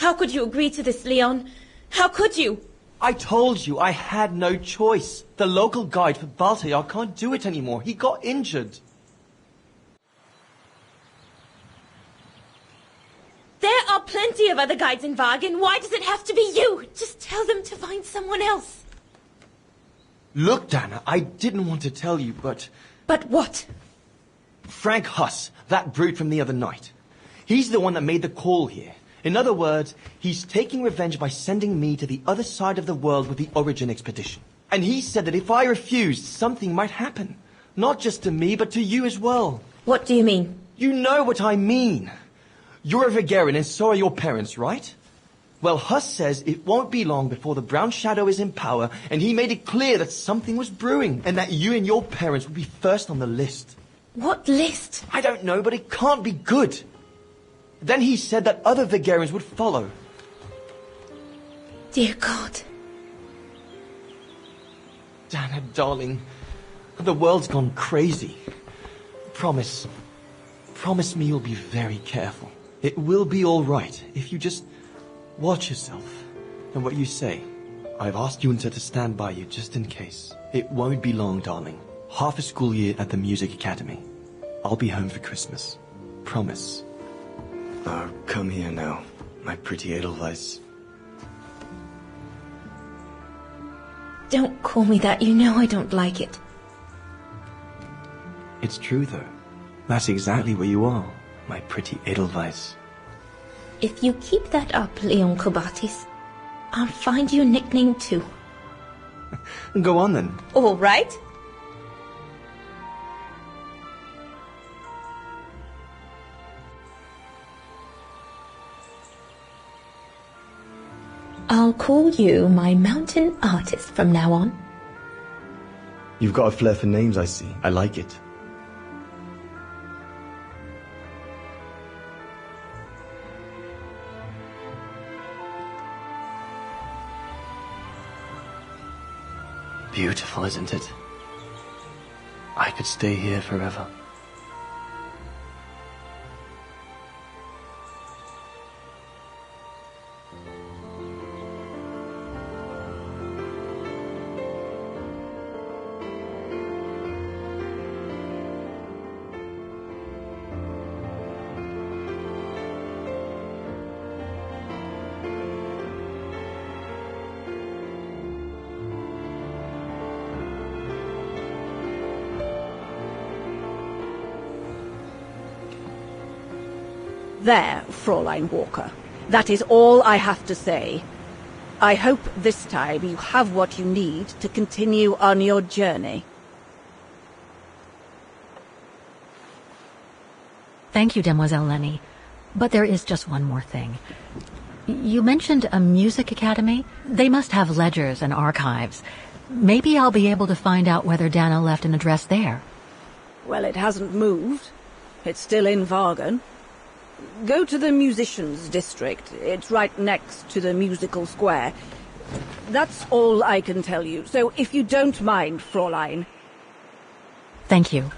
How could you agree to this, Leon? How could you? I told you I had no choice. The local guide for Baltayar can't do it anymore. He got injured. There are plenty of other guides in Wagen. Why does it have to be you? Just tell them to find someone else. Look, Dana, I didn't want to tell you, but... But what? Frank Huss, that brute from the other night. He's the one that made the call here. In other words, he's taking revenge by sending me to the other side of the world with the Origin expedition. And he said that if I refused, something might happen. Not just to me, but to you as well. What do you mean? You know what I mean. You're a Vegarian and so are your parents, right? Well, Huss says it won't be long before the Brown Shadow is in power, and he made it clear that something was brewing, and that you and your parents would be first on the list. What list? I don't know, but it can't be good. Then he said that other Vegarians would follow. Dear God. Dana, darling, the world's gone crazy. Promise me you'll be very careful. It will be all right if you just watch yourself and what you say. I've asked Junta to stand by you just in case. It won't be long, darling. Half a school year at the Music Academy. I'll be home for Christmas. Promise. Oh, come here now, my pretty Edelweiss. Don't call me that. You know I don't like it. It's true, though. That's exactly where you are, my pretty Edelweiss. If you keep that up, Leon Kobatis, I'll find you a nickname too. Go on then. All right. I'll call you my mountain artist from now on. You've got a flair for names, I see. I like it. Beautiful, isn't it? I could stay here forever. There, Fräulein Walker. That is all I have to say. I hope this time you have what you need to continue on your journey. Thank you, Demoiselle Lenny. But there is just one more thing. You mentioned a music academy? They must have ledgers and archives. Maybe I'll be able to find out whether Dana left an address there. Well, it hasn't moved. It's still in Wagen. Go to the musicians' district. It's right next to the musical square. That's all I can tell you. So if you don't mind, Fräulein. Thank you.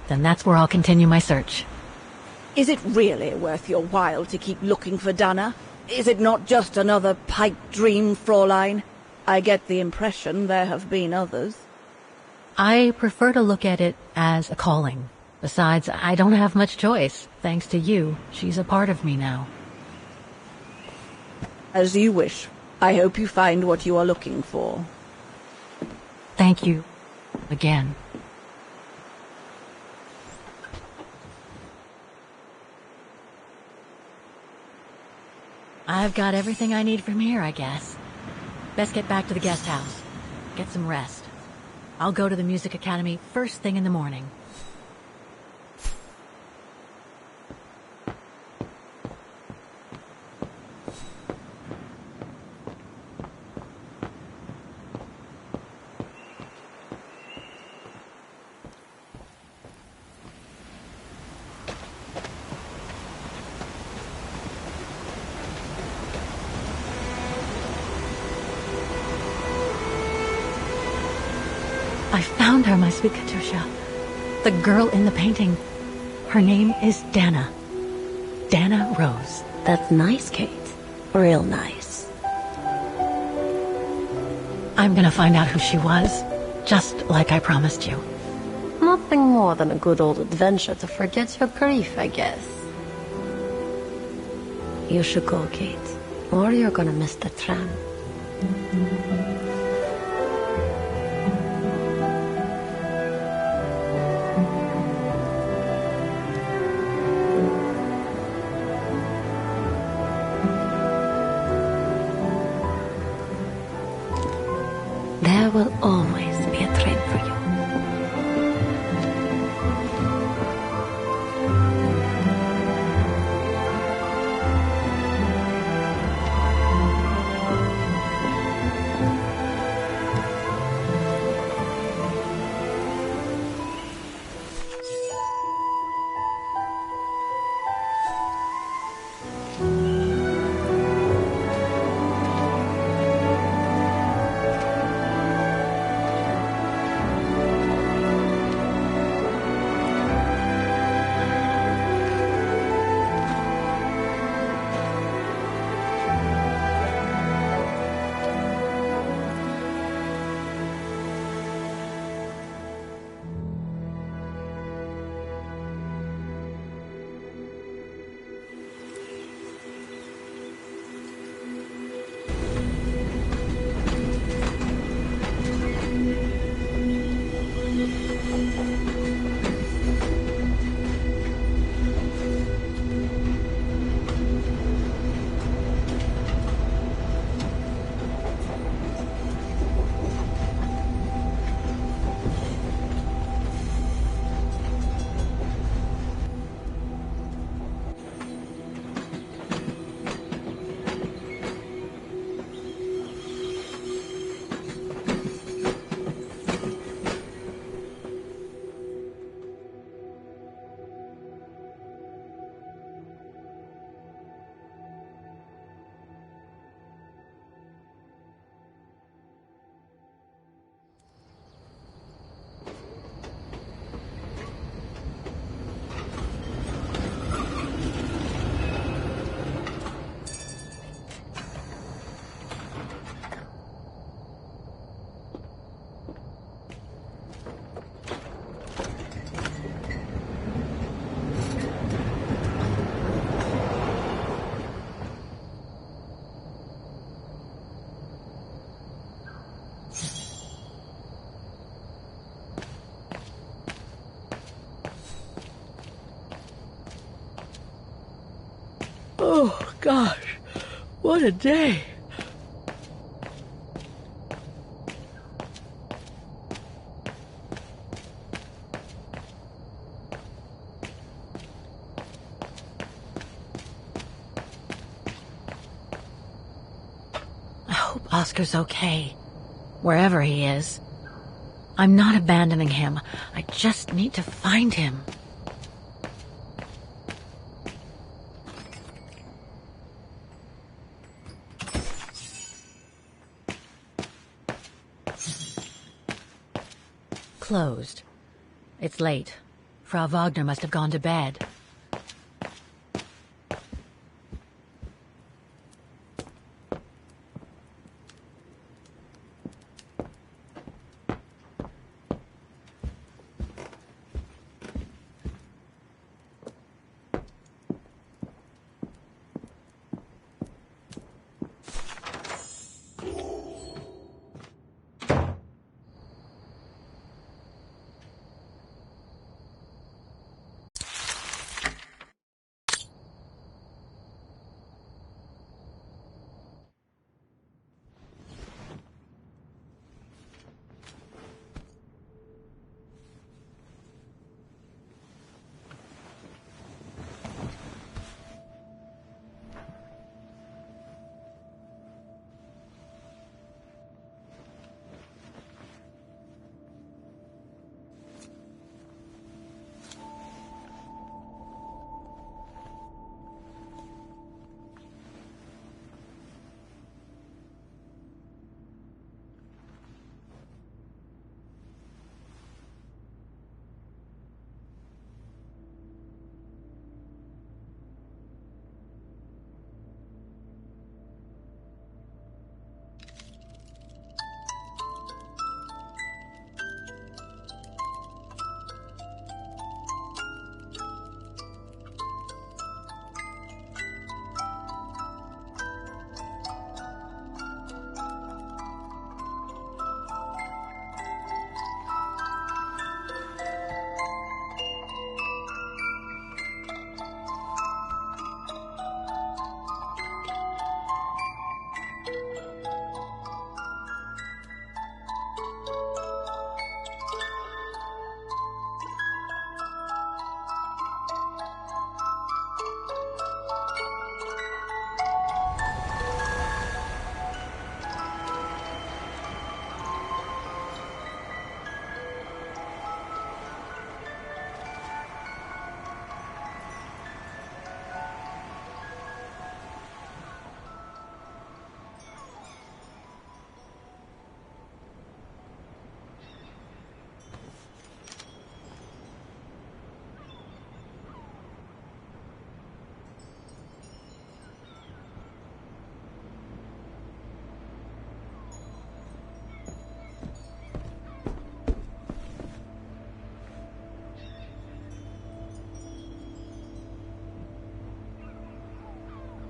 Then that's where I'll continue my search. Is it really worth your while to keep looking for Dana? Is it not just another pipe dream, Fräulein? I get the impression there have been others. I prefer to look at it as a calling. Besides, I don't have much choice. Thanks to you, she's a part of me now. As you wish. I hope you find what you are looking for. Thank you. Again. I've got everything I need from here, I guess. Best get back to the guest house. Get some rest. I'll go to the Music Academy first thing in the morning. I found her, my sweet Katusha. The girl in the painting. Her name is Dana. Dana Rose. That's nice, Kate. Real nice. I'm gonna find out who she was, just like I promised you. Nothing more than a good old adventure to forget your grief, I guess. You should go, Kate, or you're gonna miss the tram. There will always be a train for you. Oh, gosh. What a day. I hope Oscar's okay, wherever he is. I'm not abandoning him. I just need to find him. Closed. It's late. Frau Wagner must have gone to bed.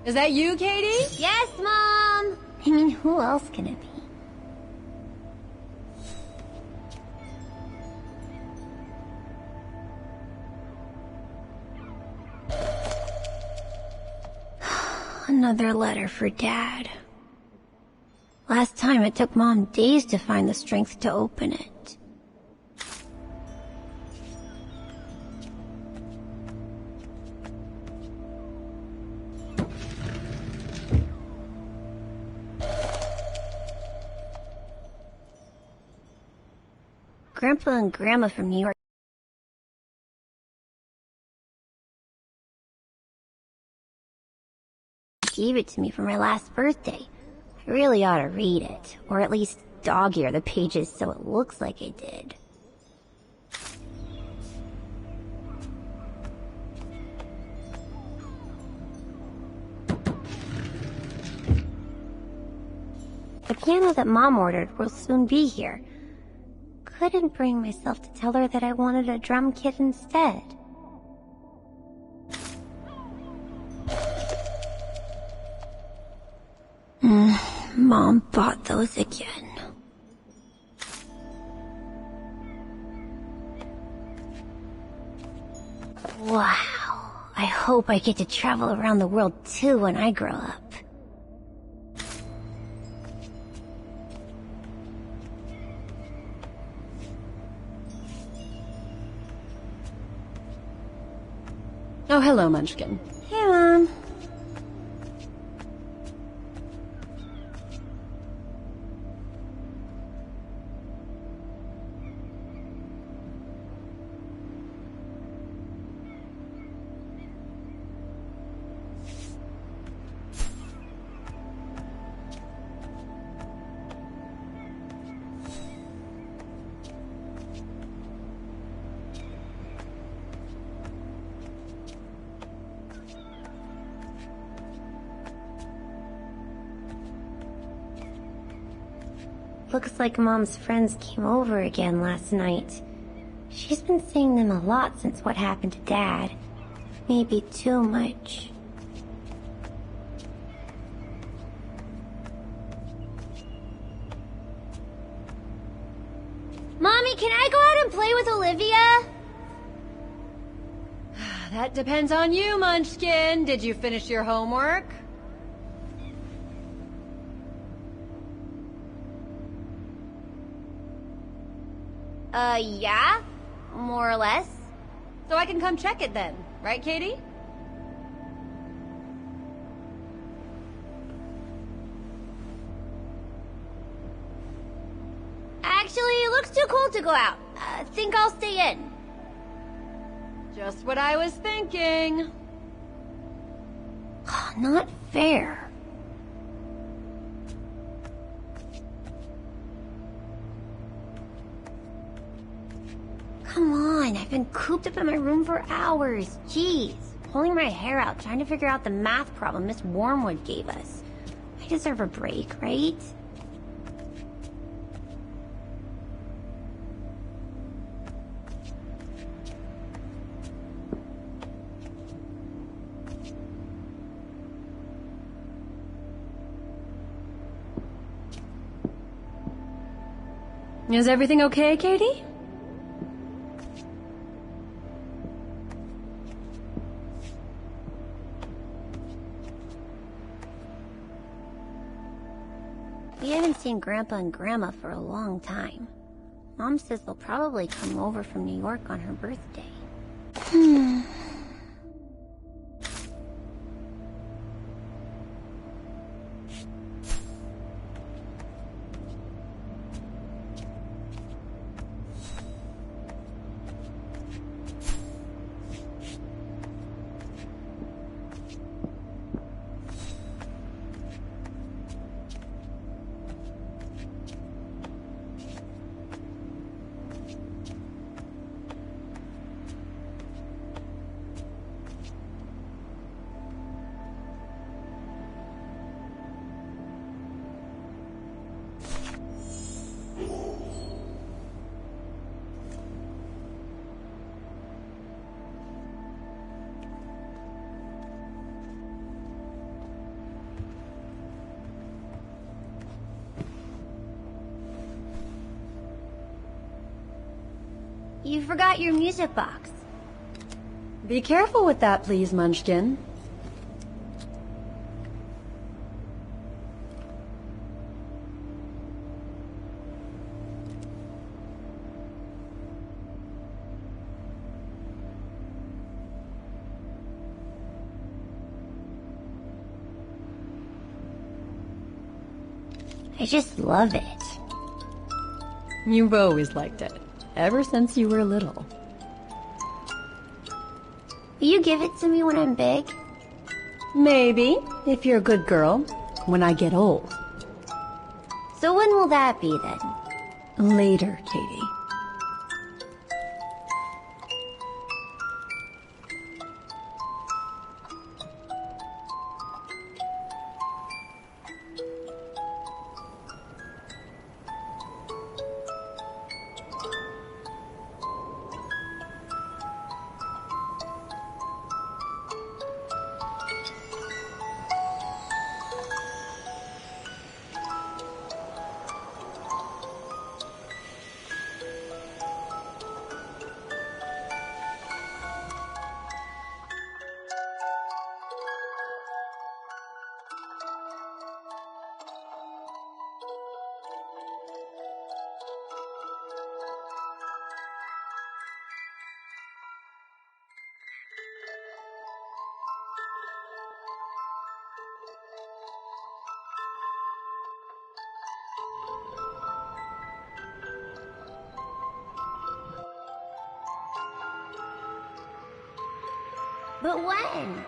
Is that you, Katie? Yes, Mom! I mean, who else can it be? Another letter for Dad. Last time it took Mom days to find the strength to open it. Grandpa and Grandma from New York gave it to me for my last birthday. I really ought to read it, or at least dog-ear the pages so it looks like I did. The piano that Mom ordered will soon be here. Couldn't bring myself to tell her that I wanted a drum kit instead. Mom bought those again. Wow. I hope I get to travel around the world too when I grow up. Oh, hello, Munchkin. Hey, Mom. Looks like Mom's friends came over again last night. She's been seeing them a lot since what happened to Dad. Maybe too much. Mommy, can I go out and play with Olivia? That depends on you, Munchkin. Did you finish your homework? Yeah. More or less. So I can come check it then, right, Katie? Actually, it looks too cold to go out. Think I'll stay in. Just what I was thinking. Not fair. Come on, I've been cooped up in my room for hours. Jeez, pulling my hair out, trying to figure out the math problem Miss Wormwood gave us. I deserve a break, right? Is everything okay, Katie? We haven't seen Grandpa and Grandma for a long time. Mom says they'll probably come over from New York on her birthday. You forgot your music box. Be careful with that, please, Munchkin. I just love it. You've always liked it, ever since you were little. Will you give it to me when I'm big? Maybe, if you're a good girl, when I get old. So when will that be then? Later, Katie. But when?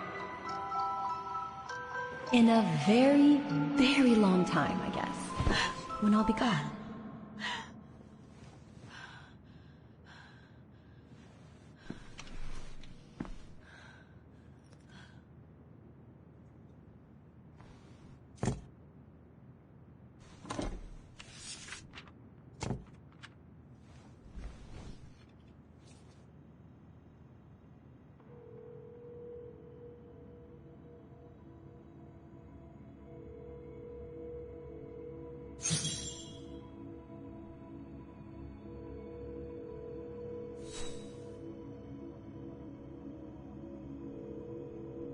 In a very, very long time, I guess. When I'll be gone.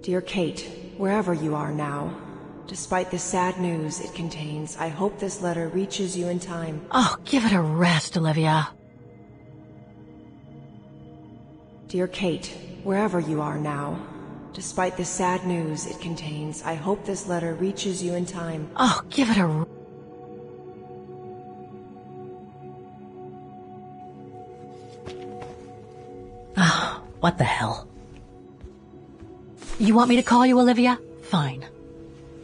Dear Kate, wherever you are now, despite the sad news it contains, I hope this letter reaches you in time. Oh, give it a rest, Olivia. Dear Kate, wherever you are now, despite the sad news it contains, I hope this letter reaches you in time. Oh, give it a... Oh, what the hell? You want me to call you, Olivia? Fine.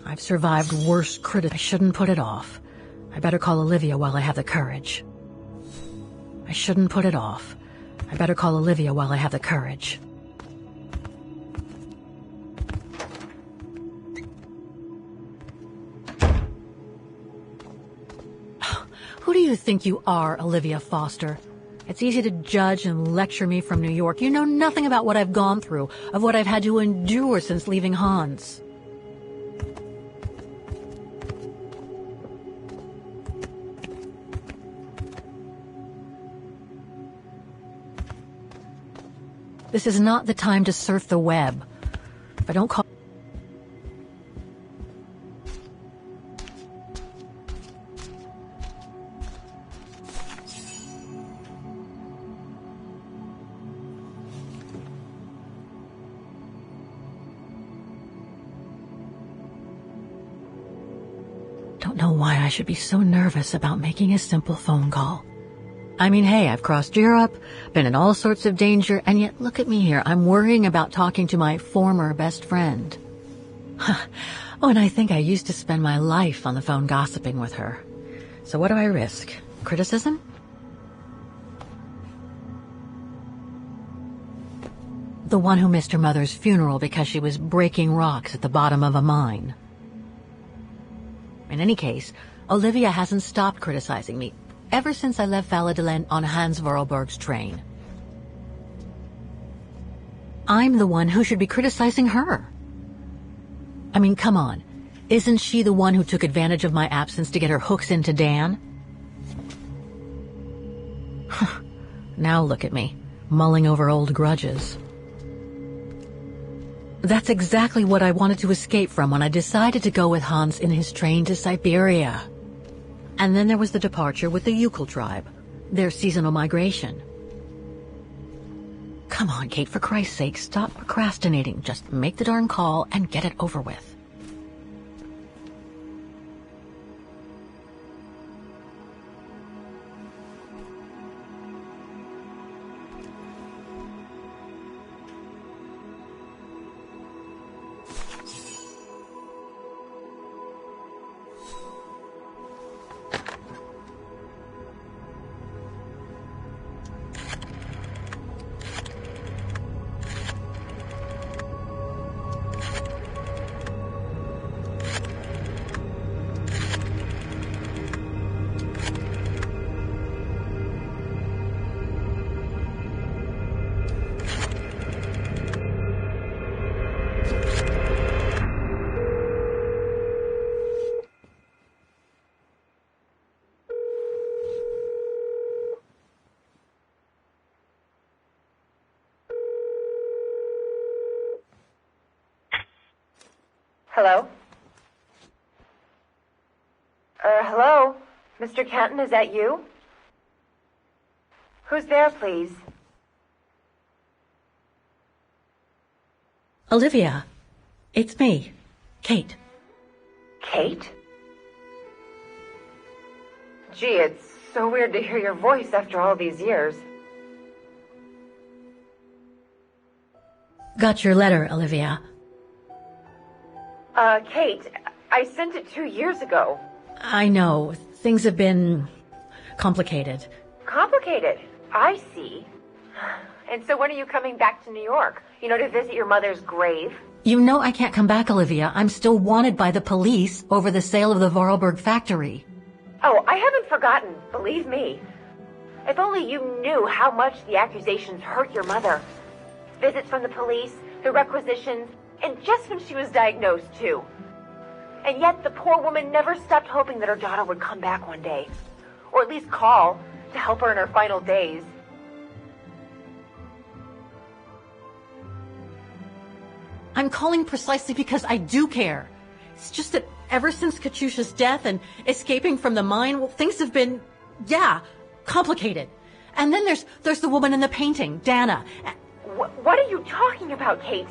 I've survived worse criticism. I shouldn't put it off. I better call Olivia while I have the courage. I shouldn't put it off. I better call Olivia while I have the courage. Who do you think you are, Olivia Foster? It's easy to judge and lecture me from New York. You know nothing about what I've gone through, of what I've had to endure since leaving Hans. This is not the time to surf the web. If I don't call... Don't know why I should be so nervous about making a simple phone call. I mean, hey, I've crossed Europe, been in all sorts of danger, and yet look at me here. I'm worrying about talking to my former best friend. Oh, and I think I used to spend my life on the phone gossiping with her. So what do I risk? Criticism? The one who missed her mother's funeral because she was breaking rocks at the bottom of a mine. In any case, Olivia hasn't stopped criticizing me ever since I left Valladolid on Hans Vorarlberg's train. I'm the one who should be criticizing her. I mean, come on. Isn't she the one who took advantage of my absence to get her hooks into Dan? Now look at me, mulling over old grudges. That's exactly what I wanted to escape from when I decided to go with Hans in his train to Syberia. And then there was the departure with the Yukon tribe, their seasonal migration. Come on, Kate, for Christ's sake, stop procrastinating. Just make the darn call and get it over with. Hello? Hello? Mr. Canton, is that you? Who's there, please? Olivia, it's me, Kate. Kate? Gee, it's so weird to hear your voice after all these years. Got your letter, Olivia. Kate, I sent it 2 years ago. I know, things have been complicated. Complicated? I see. And so when are you coming back to New York? You know, to visit your mother's grave? You know I can't come back, Olivia. I'm still wanted by the police over the sale of the Vorarlberg factory. Oh, I haven't forgotten, believe me. If only you knew how much the accusations hurt your mother. Visits from the police, the requisitions, and just when she was diagnosed, too. And yet the poor woman never stopped hoping that her daughter would come back one day. Or at least call to help her in her final days. I'm calling precisely because I do care. It's just that ever since Katyusha's death and escaping from the mine, well, things have been, complicated. And then there's the woman in the painting, Dana. What are you talking about, Kate?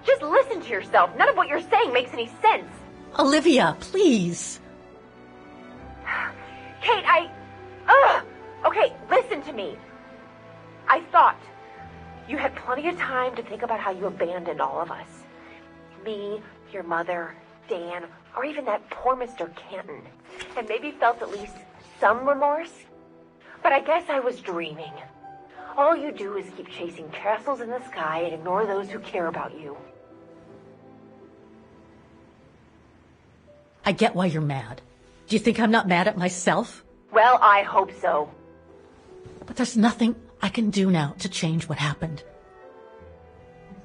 Just listen to yourself. None of what you're saying makes any sense. Olivia, please. Kate, Okay, listen to me. I thought you had plenty of time to think about how you abandoned all of us. Me, your mother, Dan, or even that poor Mr. Canton. And maybe felt at least some remorse. But I guess I was dreaming. All you do is keep chasing castles in the sky and ignore those who care about you. I get why you're mad. Do you think I'm not mad at myself? Well, I hope so. But there's nothing I can do now to change what happened.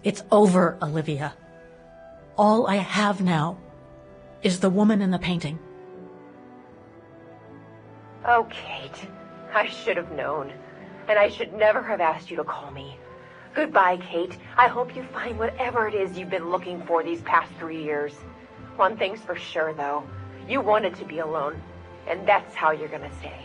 It's over, Olivia. All I have now is the woman in the painting. Oh, Kate, I should have known. And I should never have asked you to call me. Goodbye, Kate. I hope you find whatever it is you've been looking for these past 3 years. One thing's for sure, though. You wanted to be alone. And that's how you're gonna stay.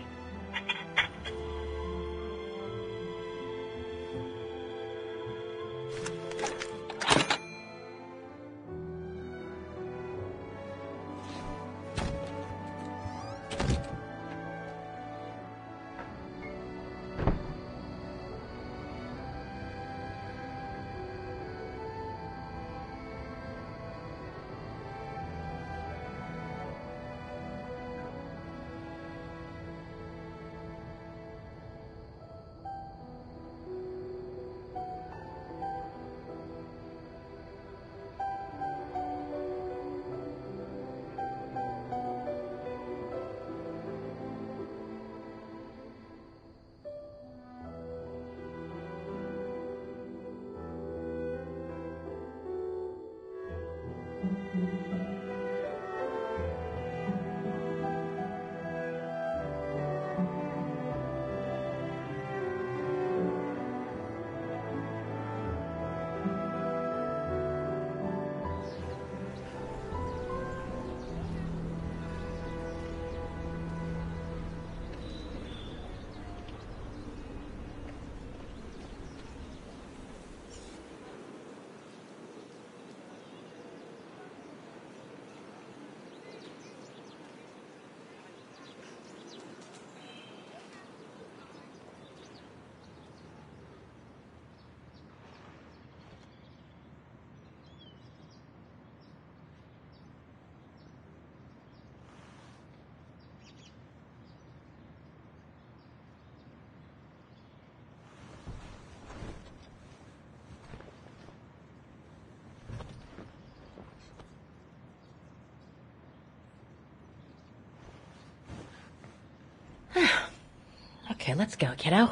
Okay, let's go, kiddo.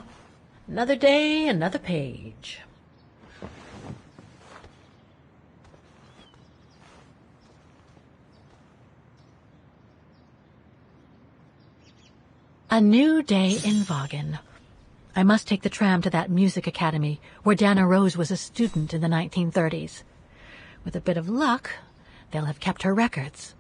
Another day, another page. A new day in Vaughan. I must take the tram to that music academy where Dana Rose was a student in the 1930s. With a bit of luck, they'll have kept her records.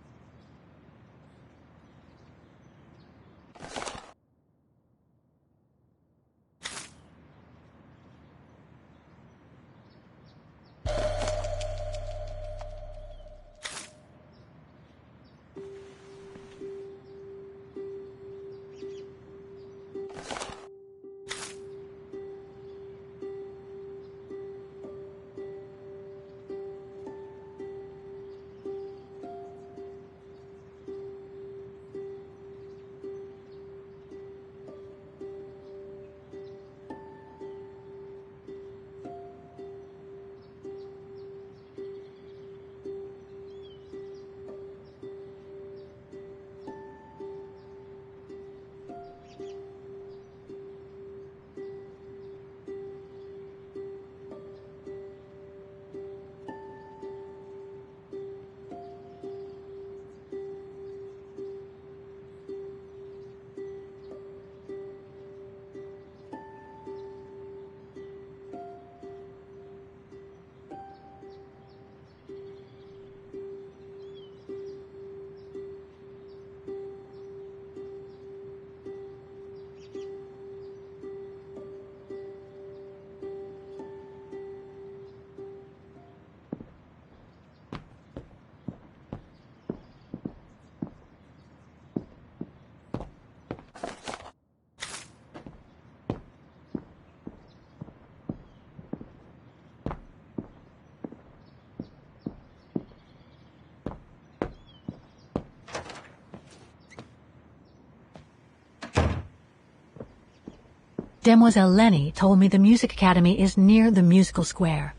Demoiselle Lenny told me the music academy is near the musical square.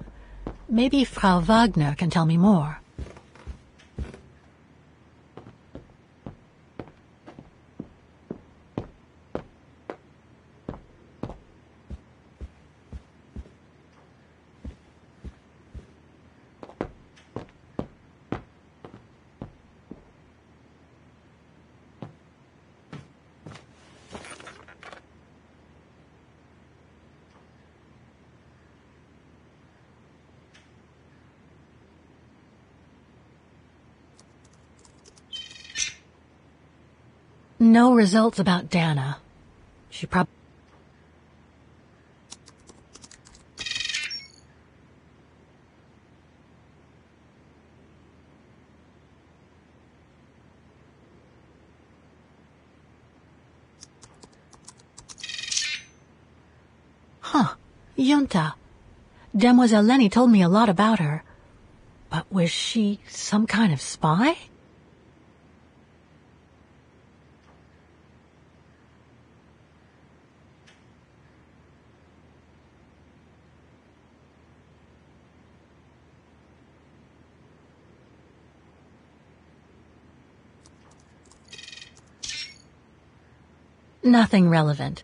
Maybe Frau Wagner can tell me more. No results about Dana. She probably... Huh. Junta. Demoiselle Lenny told me a lot about her. But was she some kind of spy? Nothing relevant.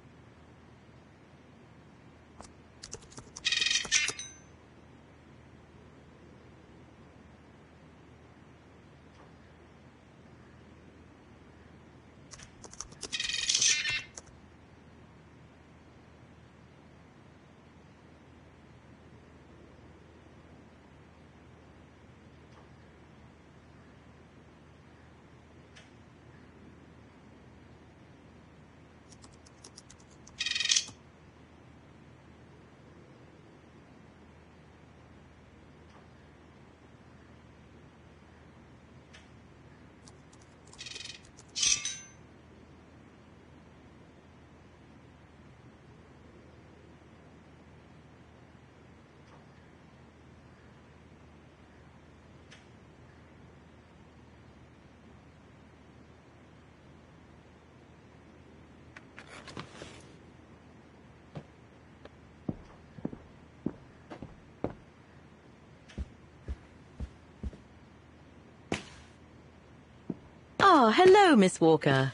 Oh, hello, Miss Walker.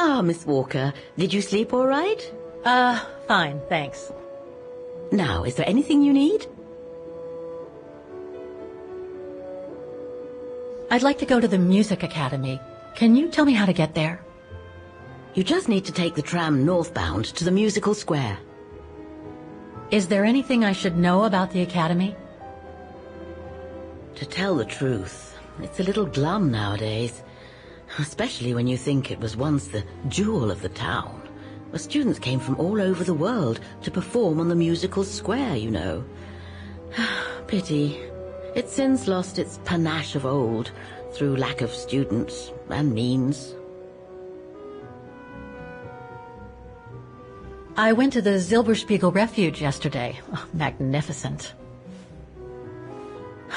Ah, Miss Walker, did you sleep all right? Fine, thanks. Now, is there anything you need? I'd like to go to the Music Academy. Can you tell me how to get there? You just need to take the tram northbound to the musical square. Is there anything I should know about the Academy? To tell the truth, it's a little glum nowadays. Especially when you think it was once the jewel of the town, where students came from all over the world to perform on the musical square, you know. Pity. It's since lost its panache of old through lack of students and means. I went to the Silberspiegel Refuge yesterday. Oh, magnificent.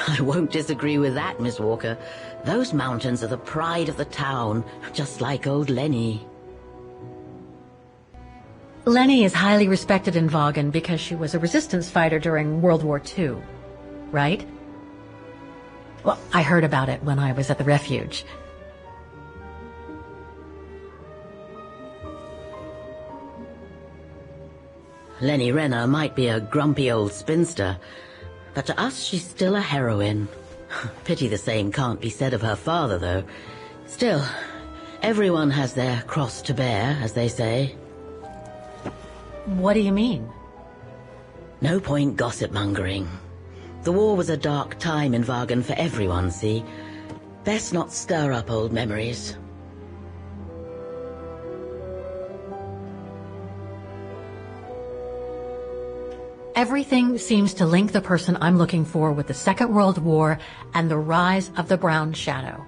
I won't disagree with that, Miss Walker. Those mountains are the pride of the town, just like old Lenny. Lenny is highly respected in Vaughan because she was a resistance fighter during World War II, right? Well, I heard about it when I was at the refuge. Lenny Renner might be a grumpy old spinster, but to us she's still a heroine. Pity the same can't be said of her father, though. Still, everyone has their cross to bear, as they say. What do you mean? No point gossip-mongering. The war was a dark time in Vaughan for everyone, see? Best not stir up old memories. Everything seems to link the person I'm looking for with the Second World War and the rise of the Brown Shadow.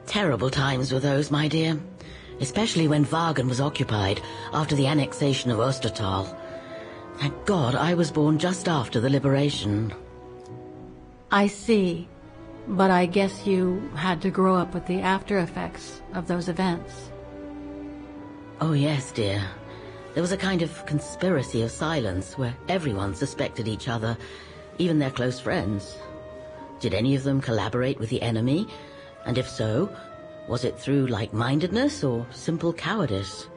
Terrible times were those, my dear. Especially when Vaughan was occupied after the annexation of Ostertal. Thank God I was born just after the liberation. I see. But I guess you had to grow up with the after effects of those events. Oh yes, dear. There was a kind of conspiracy of silence where everyone suspected each other, even their close friends. Did any of them collaborate with the enemy? And if so, was it through like-mindedness or simple cowardice?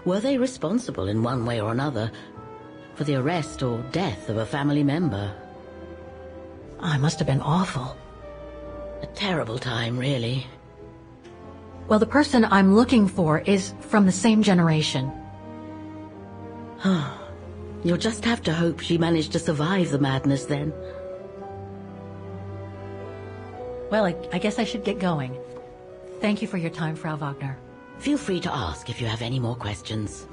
Were they responsible in one way or another for the arrest or death of a family member? I must have been awful. A terrible time, really. Well, the person I'm looking for is from the same generation. You'll just have to hope she managed to survive the madness then. Well, I guess I should get going. Thank you for your time, Frau Wagner. Feel free to ask if you have any more questions.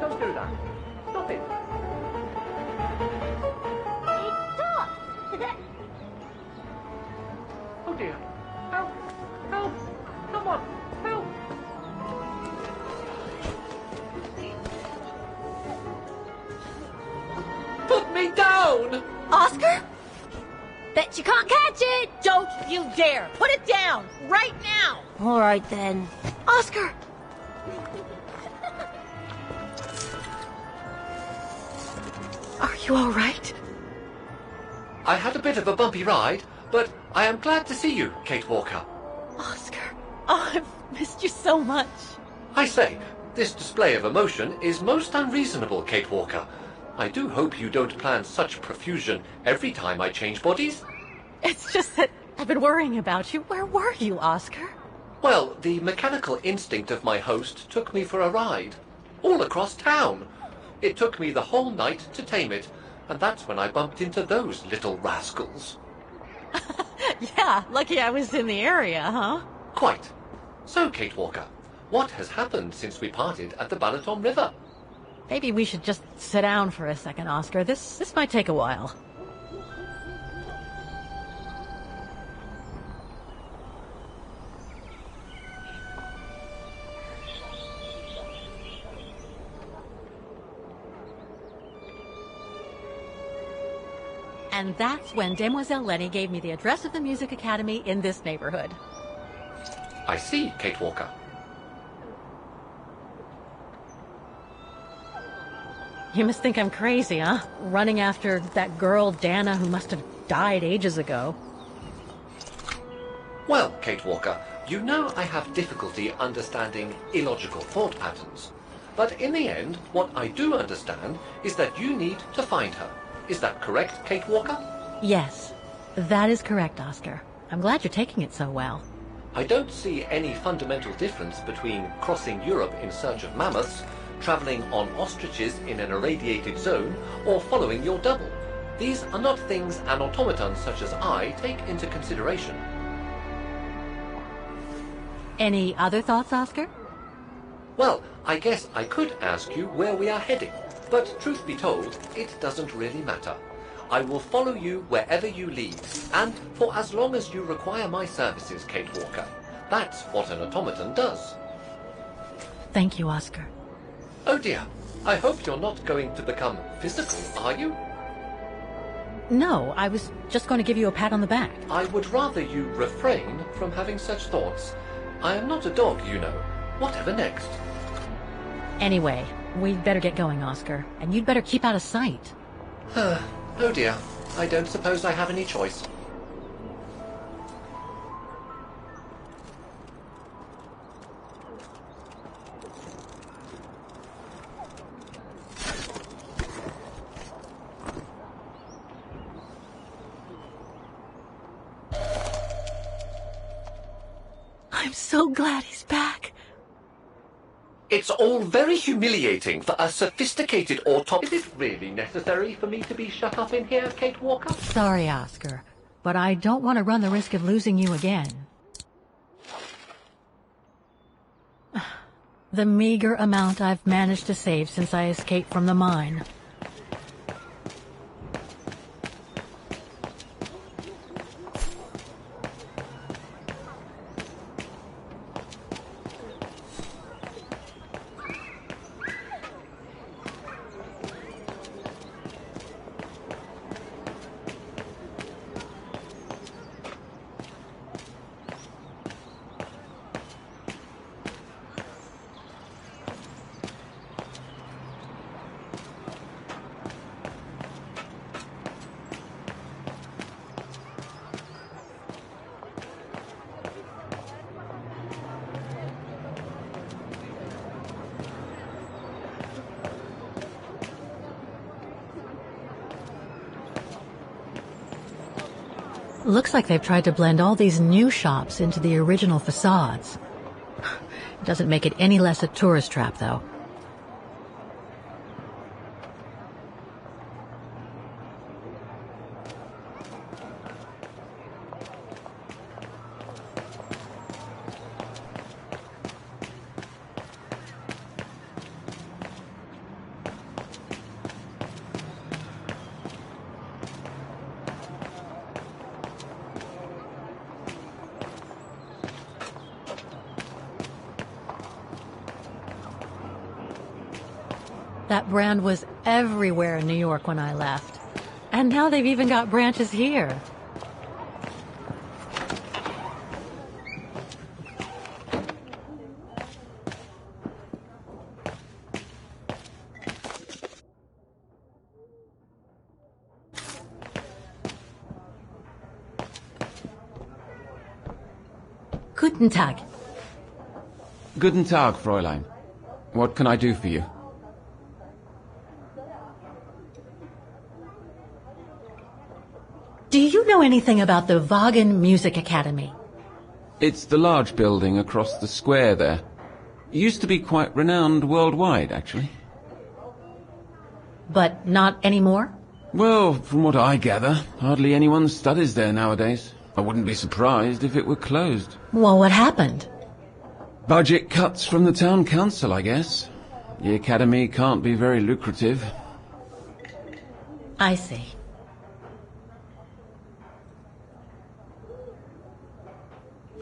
Don't do that. Stop it. Stop! Oh dear. Help! Help! Someone! Help! Put me down! Oscar? Bet you can't catch it! Don't you dare! Put it down! Right now! All right, then. Oscar! Are you all right? I had a bit of a bumpy ride, but I am glad to see you, Kate Walker. Oscar. Oh, I've missed you so much. I say, this display of emotion is most unreasonable, Kate Walker. I do hope you don't plan such profusion every time I change bodies. It's just that I've been worrying about you. Where were you, Oscar? Well, the mechanical instinct of my host took me for a ride. All across town. It took me the whole night to tame it, and that's when I bumped into those little rascals. Yeah, lucky I was in the area, huh? Quite. So, Kate Walker, what has happened since we parted at the Balaton River? Maybe we should just sit down for a second, Oscar. This might take a while. And that's when Demoiselle Lenny gave me the address of the Music Academy in this neighborhood. I see, Kate Walker. You must think I'm crazy, huh? Running after that girl, Dana, who must have died ages ago. Well, Kate Walker, you know I have difficulty understanding illogical thought patterns. But in the end, what I do understand is that you need to find her. Is that correct, Kate Walker? Yes, that is correct, Oscar. I'm glad you're taking it so well. I don't see any fundamental difference between crossing Europe in search of mammoths, traveling on ostriches in an irradiated zone, or following your double. These are not things an automaton such as I take into consideration. Any other thoughts, Oscar? Well, I guess I could ask you where we are heading, but truth be told, it doesn't really matter. I will follow you wherever you lead, and for as long as you require my services, Kate Walker. That's what an automaton does. Thank you, Oscar. Oh dear, I hope you're not going to become physical, are you? No, I was just going to give you a pat on the back. I would rather you refrain from having such thoughts. I am not a dog, you know. Whatever next? Anyway, we'd better get going, Oscar, and you'd better keep out of sight. Oh dear, I don't suppose I have any choice. I'm so glad he's back. It's all very humiliating for a sophisticated automaton. Is it really necessary for me to be shut up in here, Kate Walker? Sorry, Oscar, but I don't want to run the risk of losing you again. The meager amount I've managed to save since I escaped from the mine. Looks like they've tried to blend all these new shops into the original facades. Doesn't make it any less a tourist trap, though. That brand was everywhere in New York when I left. And now they've even got branches here. Guten Tag. Guten Tag, Fräulein. What can I do for you? Do you know anything about the Wagen Music Academy? It's the large building across the square there. Used to be quite renowned worldwide, actually. But not anymore? Well, from what I gather, hardly anyone studies there nowadays. I wouldn't be surprised if it were closed. Well, what happened? Budget cuts from the town council, I guess. The academy can't be very lucrative. I see.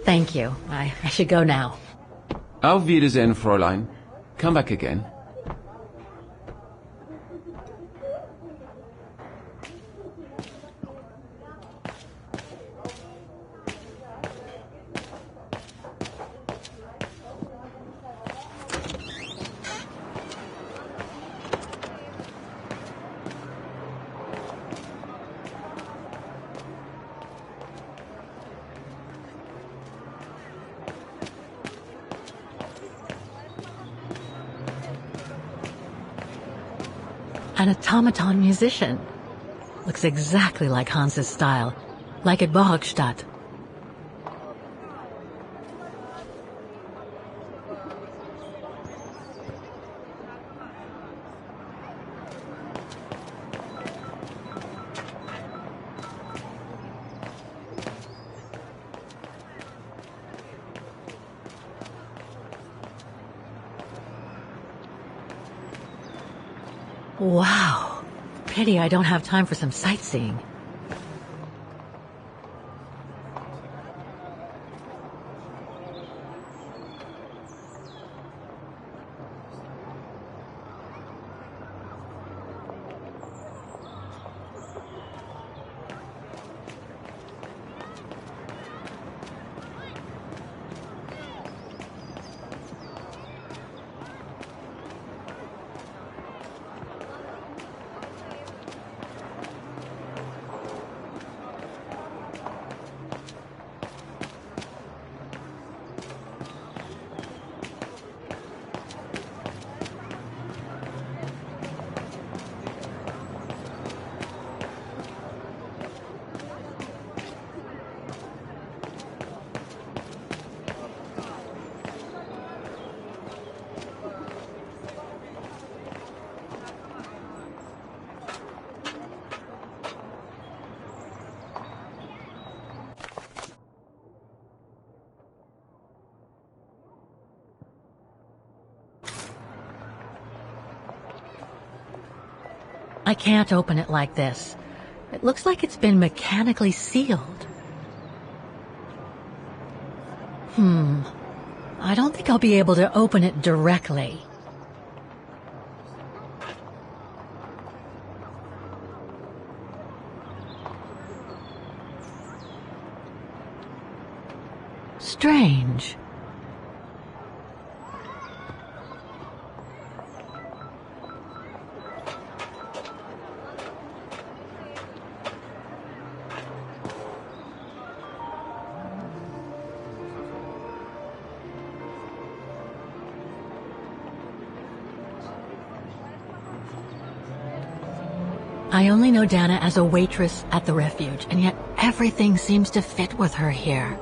Thank you. I should go now. Auf Wiedersehen, Fräulein. Come back again. An automaton musician. Looks exactly like Hans's style, like at Bohogstadt. Wow. Pity I don't have time for some sightseeing. I can't open it like this. It looks like it's been mechanically sealed. I don't think I'll be able to open it directly. Strange. I only know Dana as a waitress at the refuge, and yet everything seems to fit with her here.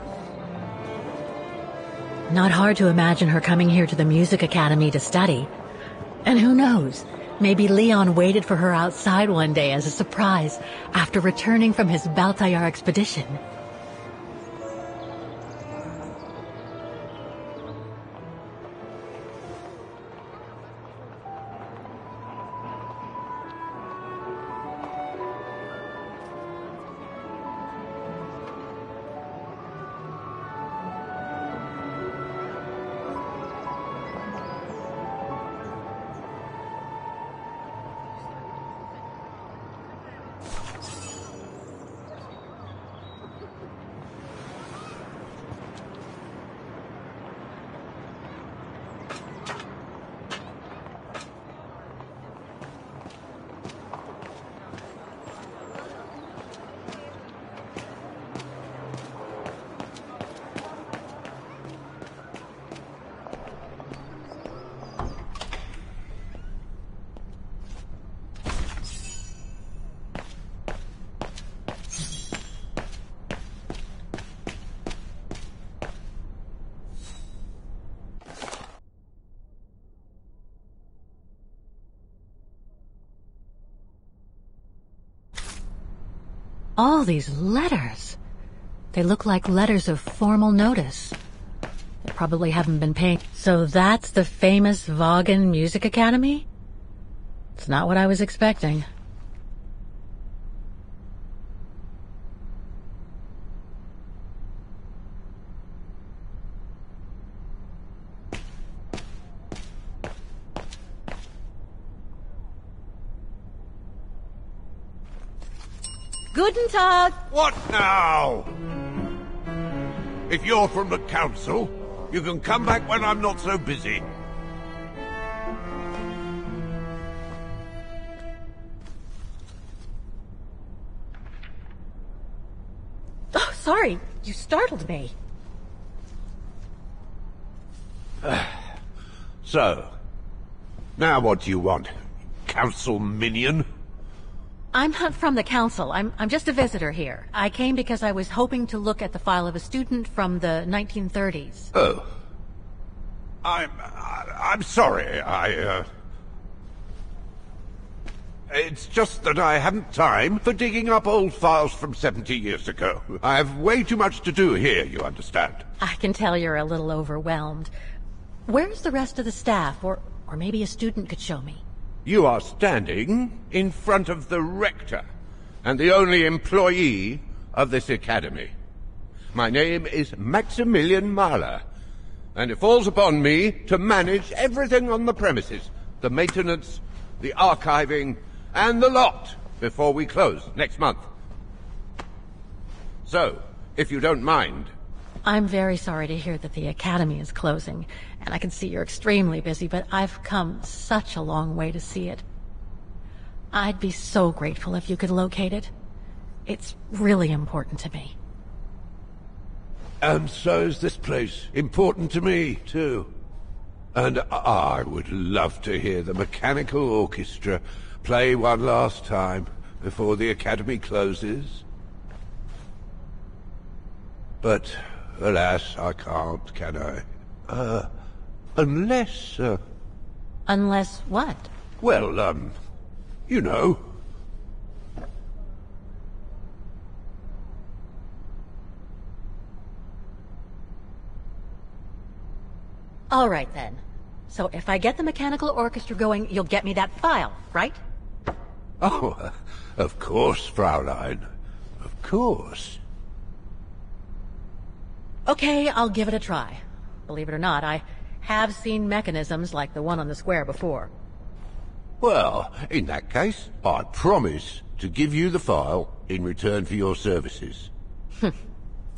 Not hard to imagine her coming here to the music academy to study. And who knows, maybe Leon waited for her outside one day as a surprise after returning from his Baltayar expedition. All these letters. They look like letters of formal notice. They probably haven't been paying. So that's the famous Vaughan Music Academy? It's not what I was expecting. Guten Tag! What now? If you're from the council, you can come back when I'm not so busy. Oh, sorry. You startled me. So, now what do you want? Council minion? I'm not from the council. I'm just a visitor here. I came because I was hoping to look at the file of a student from the 1930s. Oh. I'm sorry. It's just that I haven't time for digging up old files from 70 years ago. I have way too much to do here, you understand. I can tell you're a little overwhelmed. Where's the rest of the staff? Or maybe a student could show me. You are standing in front of the rector and the only employee of this academy. My name is Maximilian Mahler, and it falls upon me to manage everything on the premises, the maintenance, the archiving, and the lot before we close next month. So, if you don't mind... I'm very sorry to hear that the academy is closing, and I can see you're extremely busy, but I've come such a long way to see it. I'd be so grateful if you could locate it. It's really important to me. And so is this place important to me, too. And I would love to hear the mechanical orchestra play one last time before the academy closes. But... alas, I can't, can I? Unless, Unless what? Well, you know. All right, then. So if I get the mechanical orchestra going, you'll get me that file, right? Oh, of course, Fraulein. Of course. Okay, I'll give it a try. Believe it or not, I have seen mechanisms like the one on the square before. Well, in that case, I promise to give you the file in return for your services.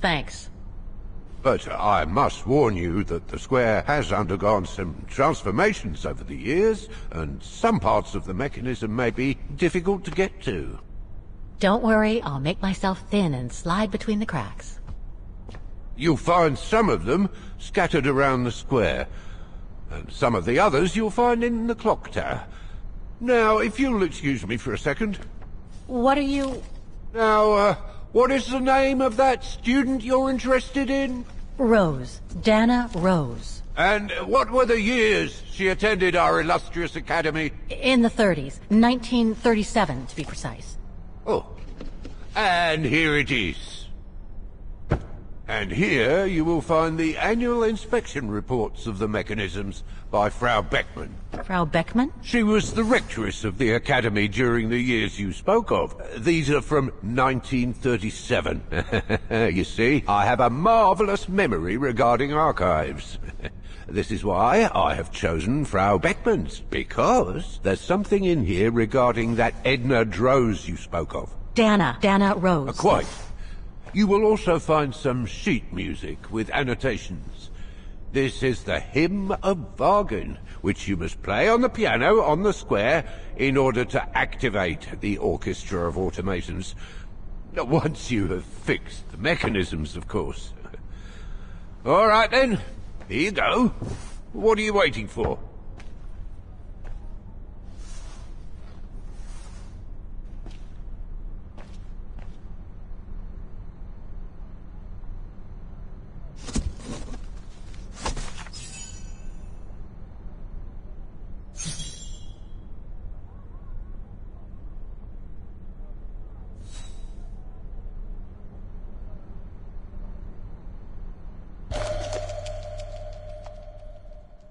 Thanks. But I must warn you that the square has undergone some transformations over the years, and some parts of the mechanism may be difficult to get to. Don't worry, I'll make myself thin and slide between the cracks. You'll find some of them scattered around the square, and some of the others you'll find in the clock tower. Now, if you'll excuse me for a second. What are you... Now, what is the name of that student you're interested in? Rose. Dana Rose. And what were the years she attended our illustrious academy? In the 30s. 1937, to be precise. Oh. And here it is. And here you will find the annual inspection reports of the mechanisms by Frau Beckmann. Frau Beckmann? She was the rectress of the academy during the years you spoke of. These are from 1937. You see, I have a marvelous memory regarding archives. This is why I have chosen Frau Beckmann's, because there's something in here regarding that Edna Droz you spoke of. Dana Rose. Quite. You will also find some sheet music with annotations. This is the Hymn of Wagen, which you must play on the piano on the square in order to activate the orchestra of automatons. Once you have fixed the mechanisms, of course. All right then, here you go. What are you waiting for?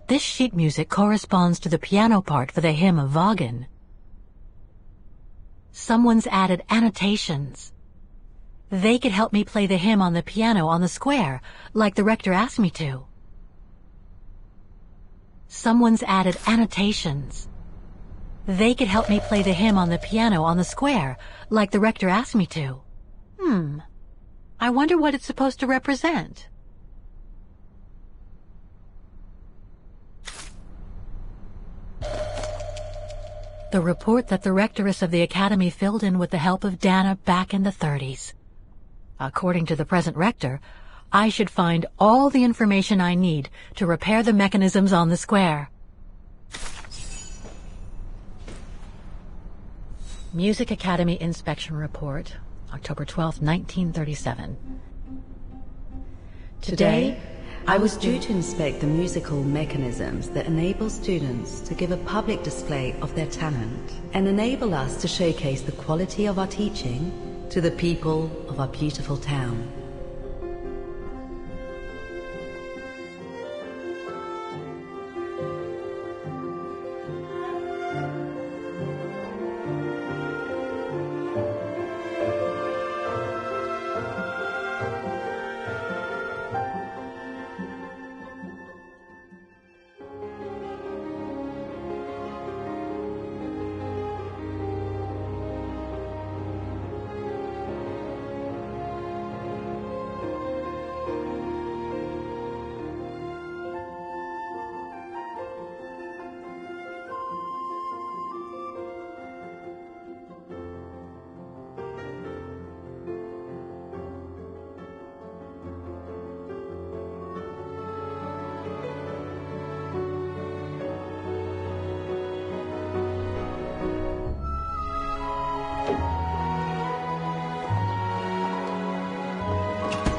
This sheet music corresponds to the piano part for the Hymn of Wagen. Someone's added annotations. They could help me play the hymn on the piano on the square, like the rector asked me to. Someone's added annotations. They could help me play the hymn on the piano on the square, like the rector asked me to. I wonder what it's supposed to represent. The report that the rectoress of the academy filled in with the help of Dana back in the 30s. According to the present rector, I should find all the information I need to repair the mechanisms on the square. Music Academy Inspection Report, October 12, 1937. Today, I was due to inspect the musical mechanisms that enable students to give a public display of their talent and enable us to showcase the quality of our teaching to the people of our beautiful town.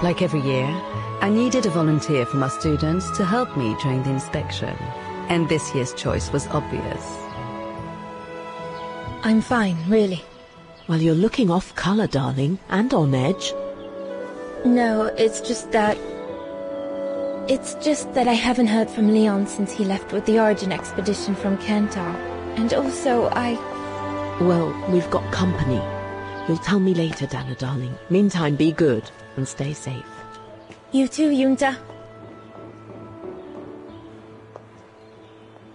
Like every year, I needed a volunteer from our students to help me during the inspection, and this year's choice was obvious. I'm fine, really. Well, you're looking off color, darling, and on edge. No, it's just that I haven't heard from Leon since he left with the Origin expedition from Kantar. And also, Well, we've got company. You'll tell me later, Dana, darling. Meantime, be good and stay safe. You too, Yunta.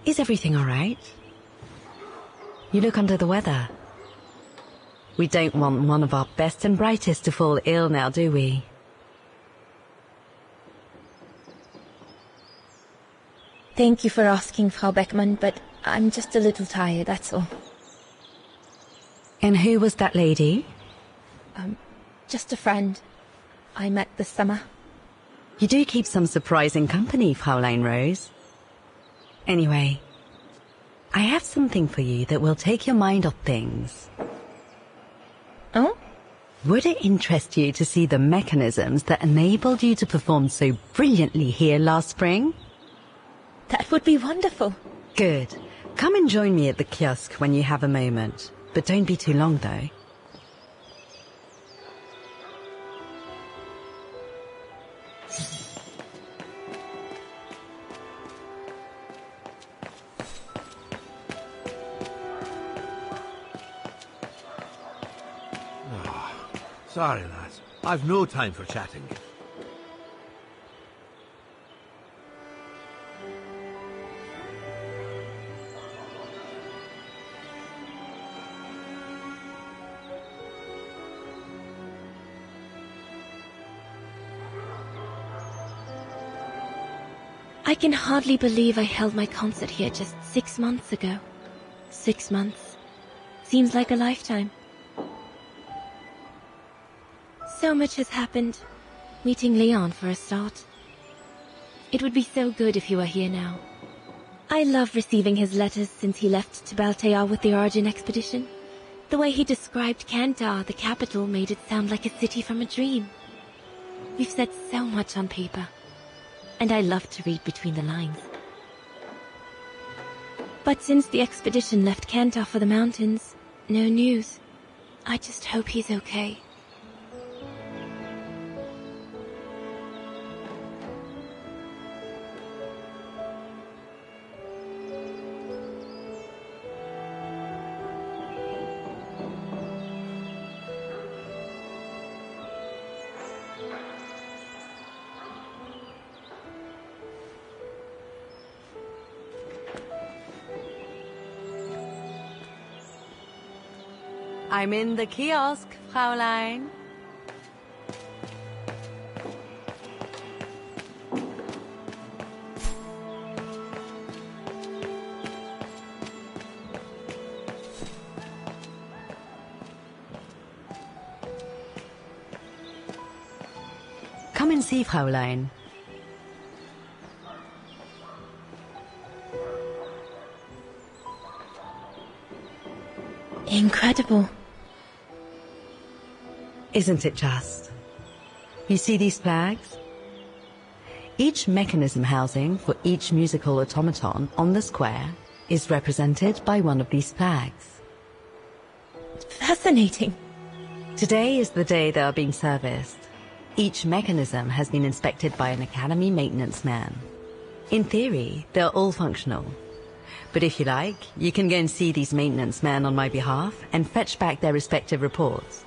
Is everything all right? You look under the weather. We don't want one of our best and brightest to fall ill now, do we? Thank you for asking, Frau Beckmann, but I'm just a little tired, that's all. And who was that lady? Just a friend I met this summer. You do keep some surprising company, Fraulein Rose. Anyway, I have something for you that will take your mind off things. Oh? Would it interest you to see the mechanisms that enabled you to perform so brilliantly here last spring? That would be wonderful. Good. Come and join me at the kiosk when you have a moment. But don't be too long, though. Sorry, lads. I've no time for chatting. I can hardly believe I held my concert here just 6 months ago. 6 months. Seems like a lifetime. So much has happened. Meeting Leon for a start. It would be so good if he were here now. I love receiving his letters since he left to Baltea with the Origin expedition. The way he described Kantar, the capital, made it sound like a city from a dream. We've said so much on paper. And I love to read between the lines. But since the expedition left Kantar for the mountains, no news. I just hope he's okay. I'm in the kiosk, Fraulein. Come and see, Fraulein. Incredible. Isn't it just? You see these flags? Each mechanism housing for each musical automaton on the square is represented by one of these flags. Fascinating. Today is the day they are being serviced. Each mechanism has been inspected by an Academy maintenance man. In theory, they're all functional. But if you like, you can go and see these maintenance men on my behalf and fetch back their respective reports.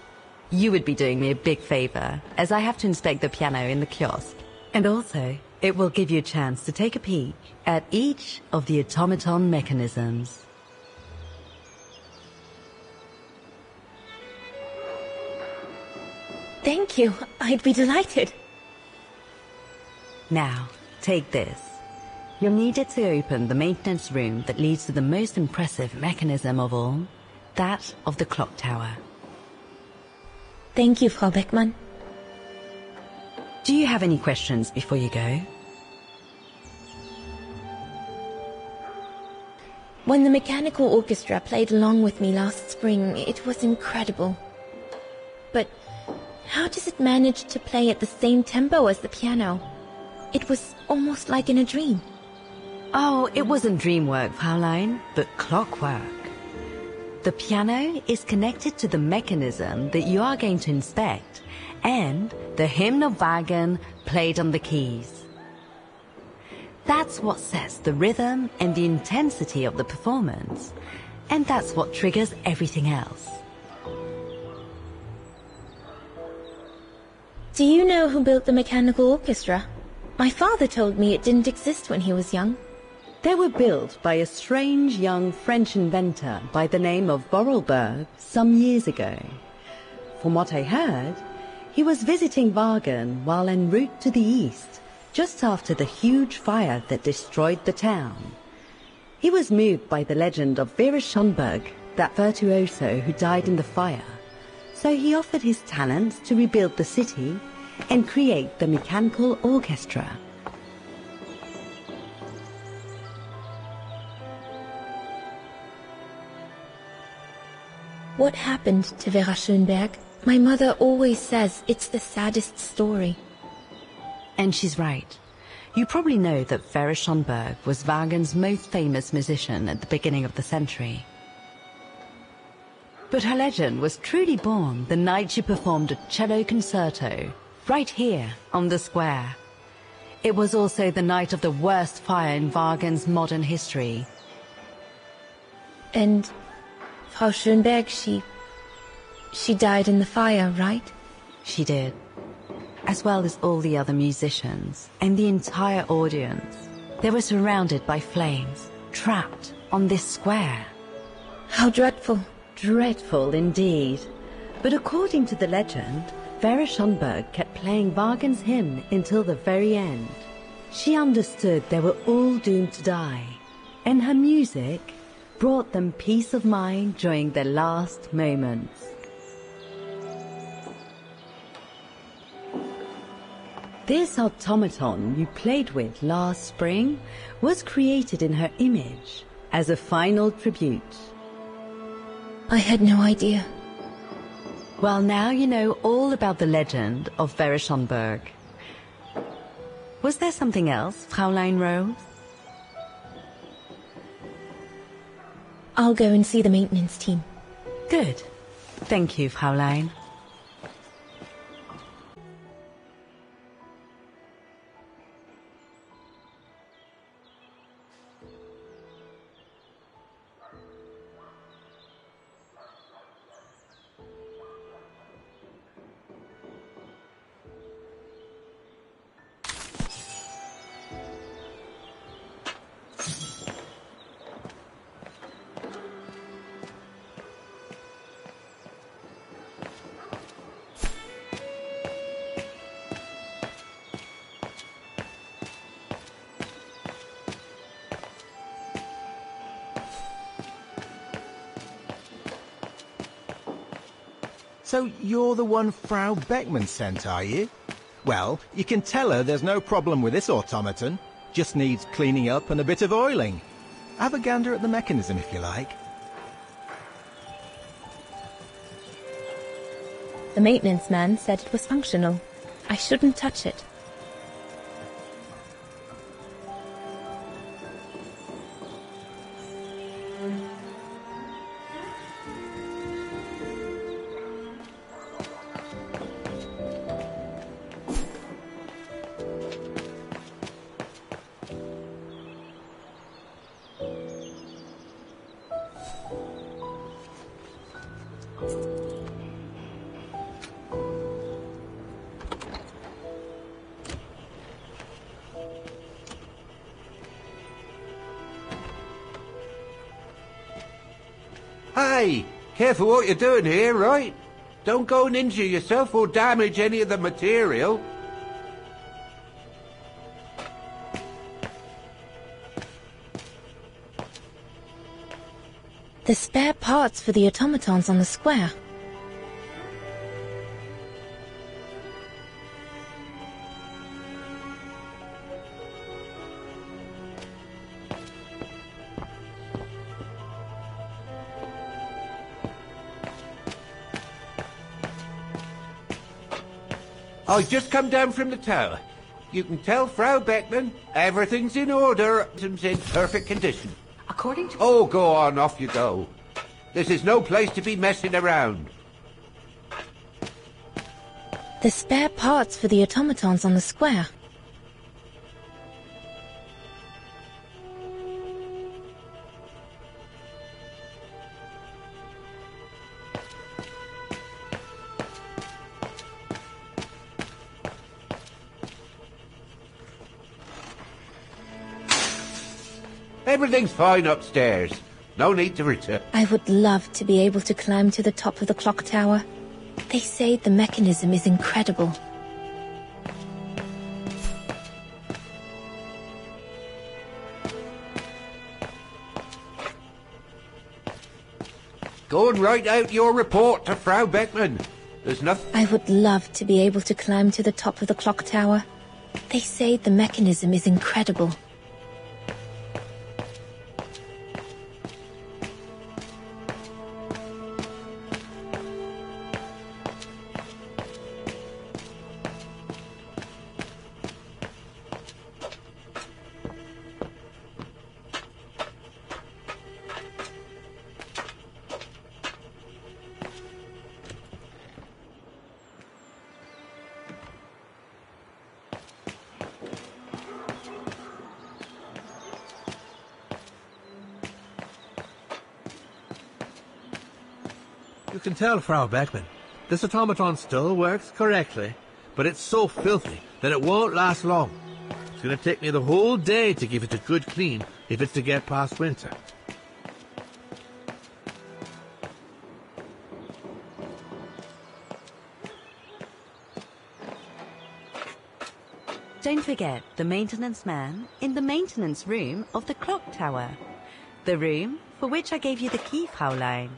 You would be doing me a big favor, as I have to inspect the piano in the kiosk. And also, it will give you a chance to take a peek at each of the automaton mechanisms. Thank you. I'd be delighted. Now, take this. You'll need it to open the maintenance room that leads to the most impressive mechanism of all, that of the clock tower. Thank you, Frau Beckmann. Do you have any questions before you go? When the mechanical orchestra played along with me last spring, it was incredible. But how does it manage to play at the same tempo as the piano? It was almost like in a dream. Oh, it wasn't dream work, Fraulein, but clockwork. The piano is connected to the mechanism that you are going to inspect, and the hymn of Wagen played on the keys. That's what sets the rhythm and the intensity of the performance. And that's what triggers everything else. Do you know who built the mechanical orchestra? My father told me it didn't exist when he was young. They were built by a strange young French inventor by the name of Borelberg some years ago. From what I heard, he was visiting Wagen while en route to the east, just after the huge fire that destroyed the town. He was moved by the legend of Vera Schönberg, that virtuoso who died in the fire, so he offered his talents to rebuild the city and create the mechanical orchestra. What happened to Vera Schönberg? My mother always says it's the saddest story. And she's right. You probably know that Vera Schönberg was Wagen's most famous musician at the beginning of the century. But her legend was truly born the night she performed a cello concerto, right here on the square. It was also the night of the worst fire in Wagen's modern history. And Frau Schönberg, she died in the fire, right? She did. As well as all the other musicians and the entire audience. They were surrounded by flames, trapped on this square. How dreadful. Dreadful indeed. But according to the legend, Vera Schönberg kept playing Wagen's hymn until the very end. She understood they were all doomed to die, and her music brought them peace of mind during their last moments. This automaton you played with last spring was created in her image as a final tribute. I had no idea. Well, now you know all about the legend of Vera Schönberg. Was there something else, Fraulein Rose? I'll go and see the maintenance team. Good. Thank you, Fraulein. So you're the one Frau Beckman sent, are you? Well, you can tell her there's no problem with this automaton. Just needs cleaning up and a bit of oiling. Have a gander at the mechanism if you like. The maintenance man said it was functional. I shouldn't touch it. Hey, careful what you're doing here, right? Don't go and injure yourself or damage any of the material. The spare parts for the automatons on the square. I just come down from the tower. You can tell Frau Beckman everything's in order. It's in perfect condition. According to... Oh, go on, off you go. This is no place to be messing around. The spare parts for the automatons on the square. Everything's fine upstairs. No need to return. I would love to be able to climb to the top of the clock tower. They say the mechanism is incredible. Go and write out your report to Frau Beckman. There's nothing... I would love to be able to climb to the top of the clock tower. They say the mechanism is incredible. You can tell, Frau Beckman, this automaton still works correctly, but it's so filthy that it won't last long. It's going to take me the whole day to give it a good clean if it's to get past winter. Don't forget the maintenance man in the maintenance room of the clock tower. The room for which I gave you the key, Fraulein.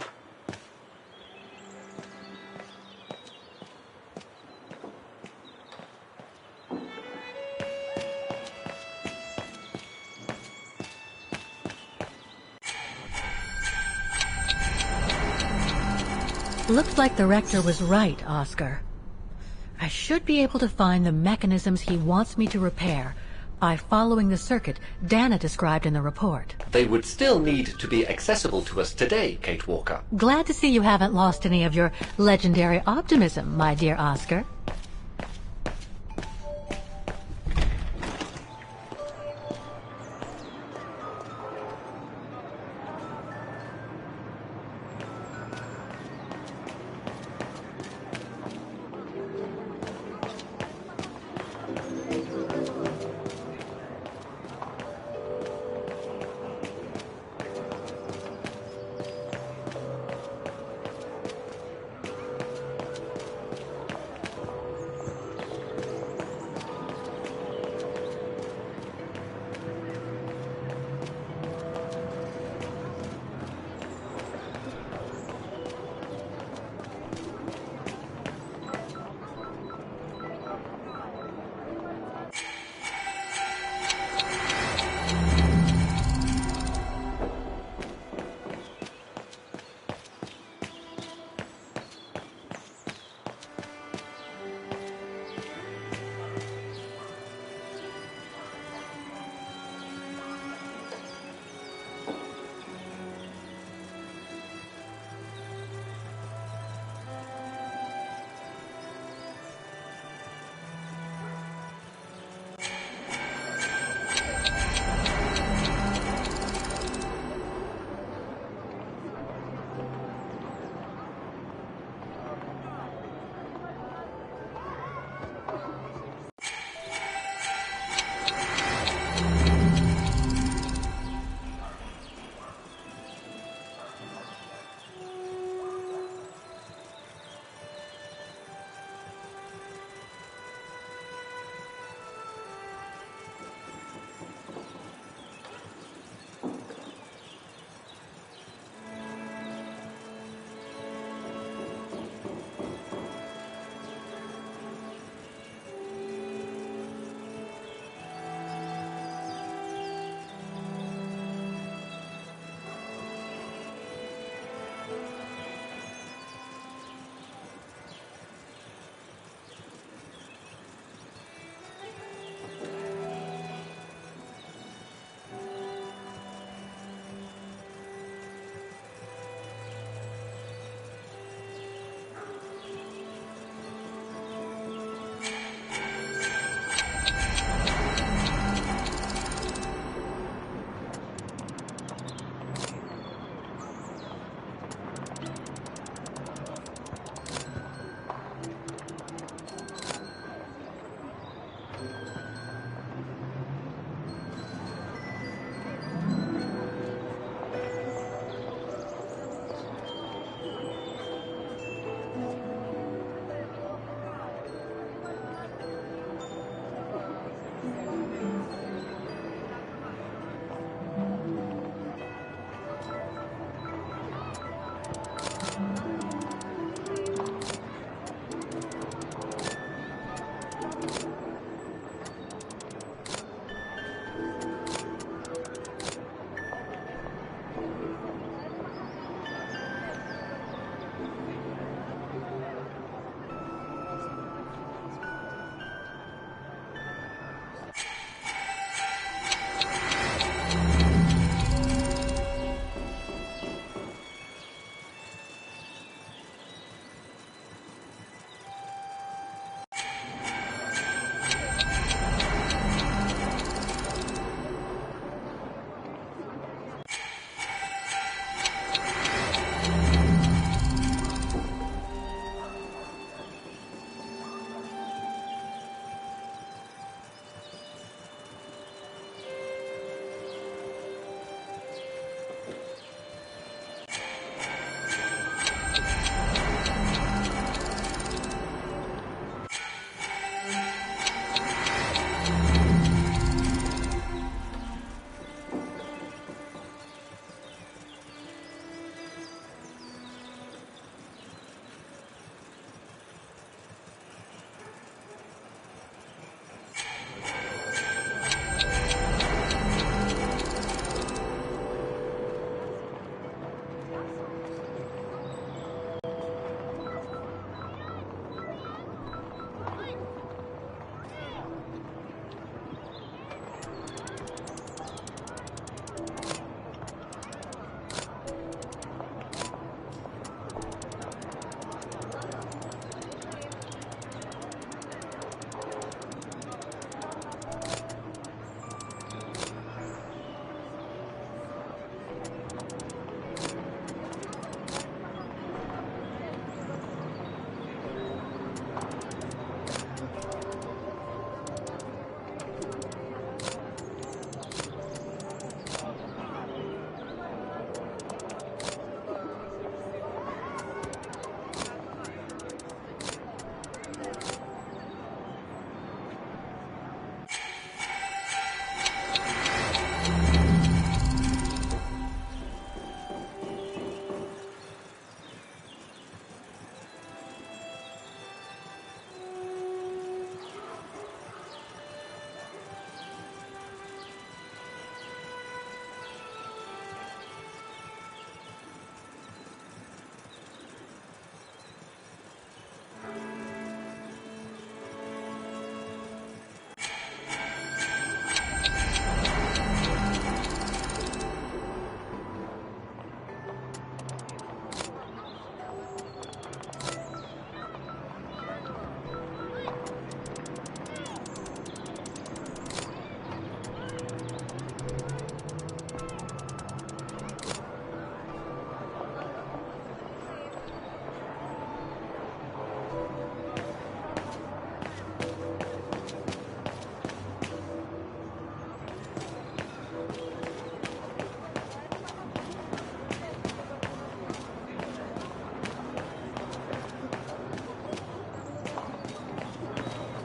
Looks like the rector was right, Oscar. I should be able to find the mechanisms he wants me to repair by following the circuit Dana described in the report. They would still need to be accessible to us today, Kate Walker. Glad to see you haven't lost any of your legendary optimism, my dear Oscar.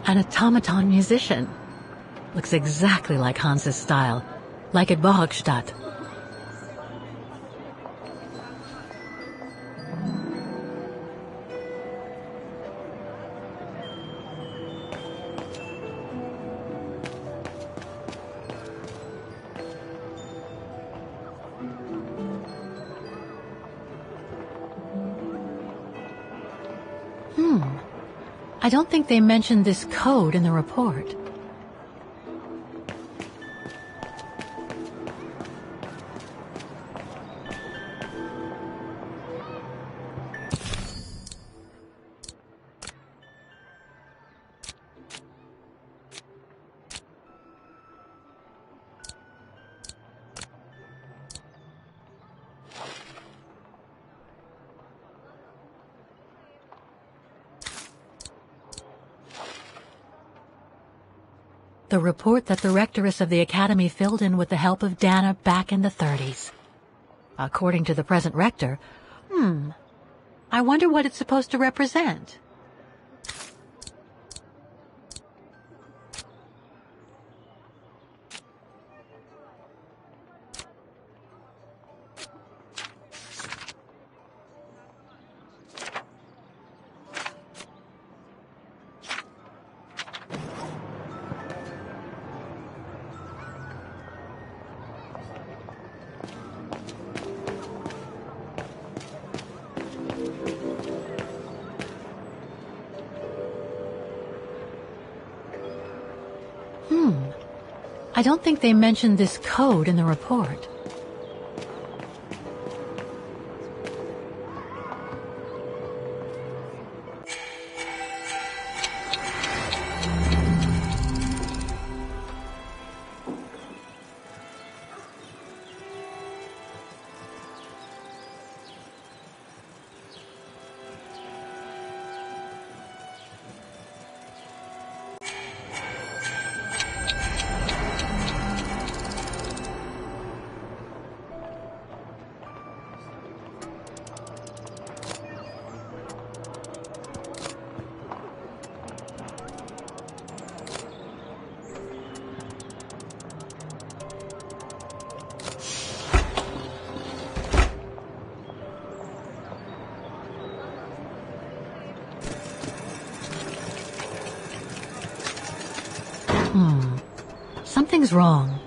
An automaton musician. Looks exactly like Hans's style, like at Bohogstadt. I don't think they mentioned this code in the report. The report that the rectoress of the academy filled in with the help of Dana back in the 30s. According to the present rector, I wonder what it's supposed to represent. I don't think they mentioned this code in the report. Something's wrong.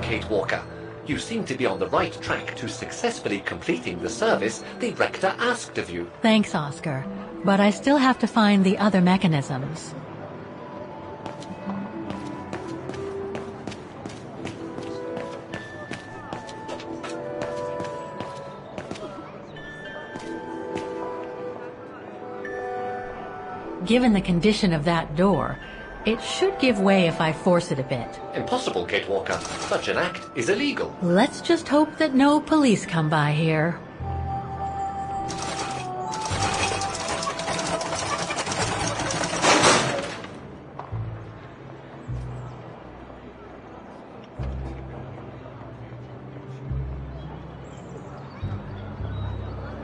Kate Walker. You seem to be on the right track to successfully completing the service the Rector asked of you. Thanks, Oscar. But I still have to find the other mechanisms. Given the condition of that door, it should give way if I force it a bit. Impossible, Kate Walker. Such an act is illegal. Let's just hope that no police come by here.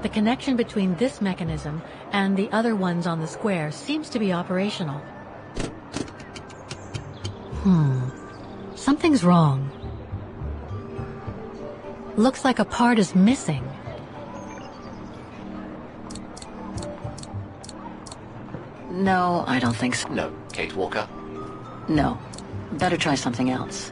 The connection between this mechanism and the other ones on the square seems to be operational. Something's wrong. Looks like a part is missing. No, I don't think so. No, Kate Walker. No. Better try something else.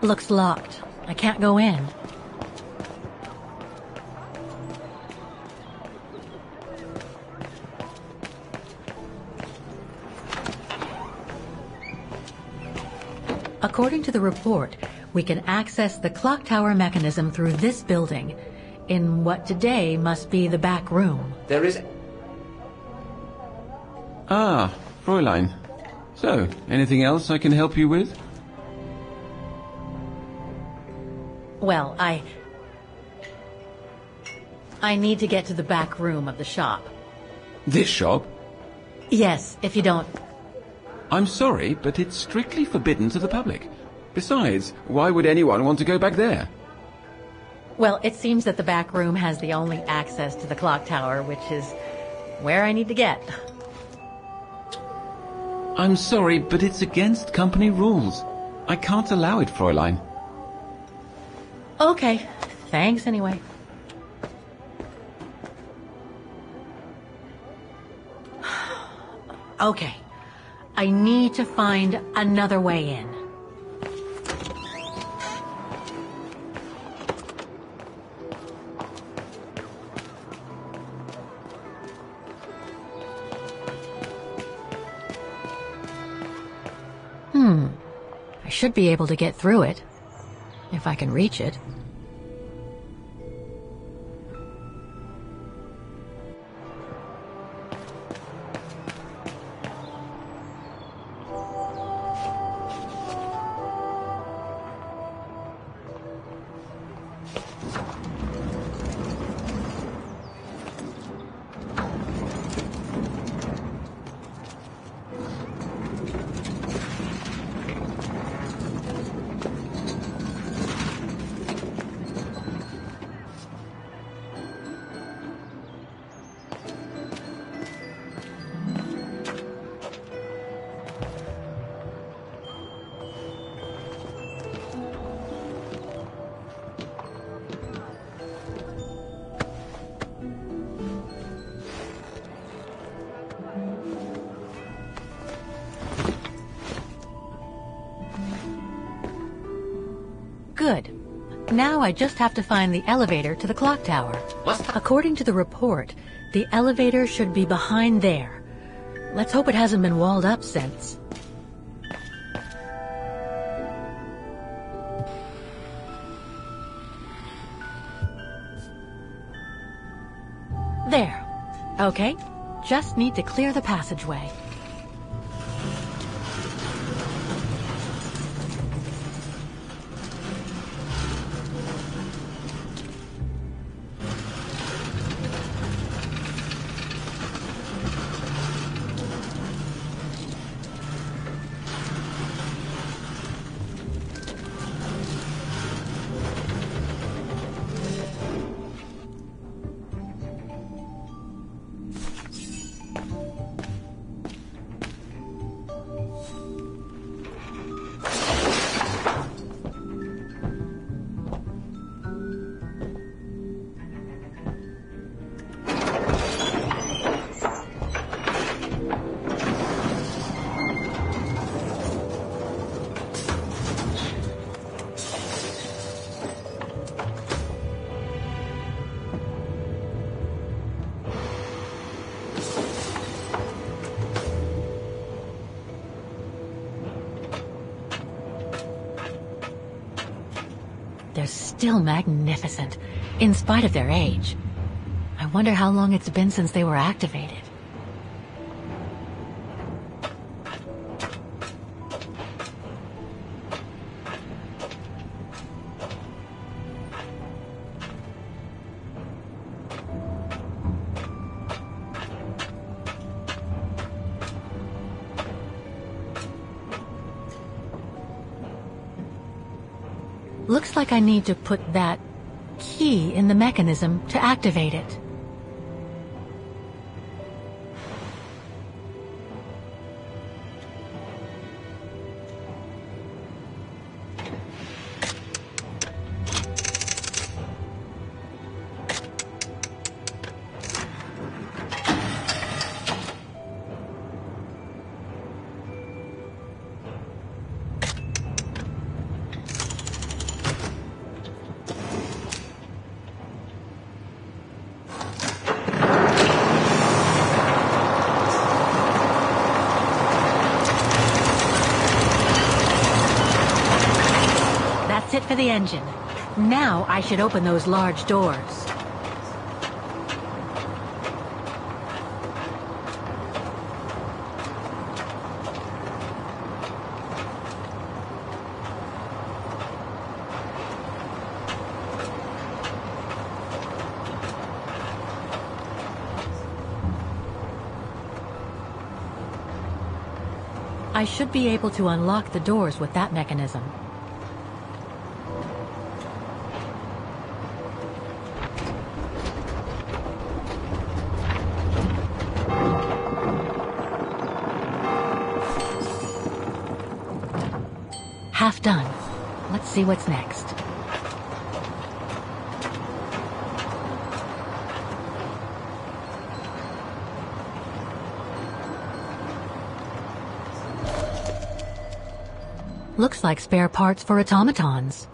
Looks locked. I can't go in. According to the report, we can access the clock tower mechanism through this building, in what today must be the back room. There is... Ah, Fräulein. So, anything else I can help you with? Well, I need to get to the back room of the shop. This shop? Yes, if you don't... I'm sorry, but it's strictly forbidden to the public. Besides, why would anyone want to go back there? Well, it seems that the back room has the only access to the clock tower, which is where I need to get. I'm sorry, but it's against company rules. I can't allow it, Fräulein. Okay, thanks anyway. Okay, I need to find another way in. I should be able to get through it, if I can reach it. Good. Now I just have to find the elevator to the clock tower. According to the report, the elevator should be behind there. Let's hope it hasn't been walled up since. There. Okay. Just need to clear the passageway. They're still magnificent, in spite of their age. I wonder how long it's been since they were activated. Looks like I need to put that key in the mechanism to activate it. That's it for the engine. Now I should open those large doors. I should be able to unlock the doors with that mechanism. Half done. Let's see what's next. Looks like spare parts for automatons.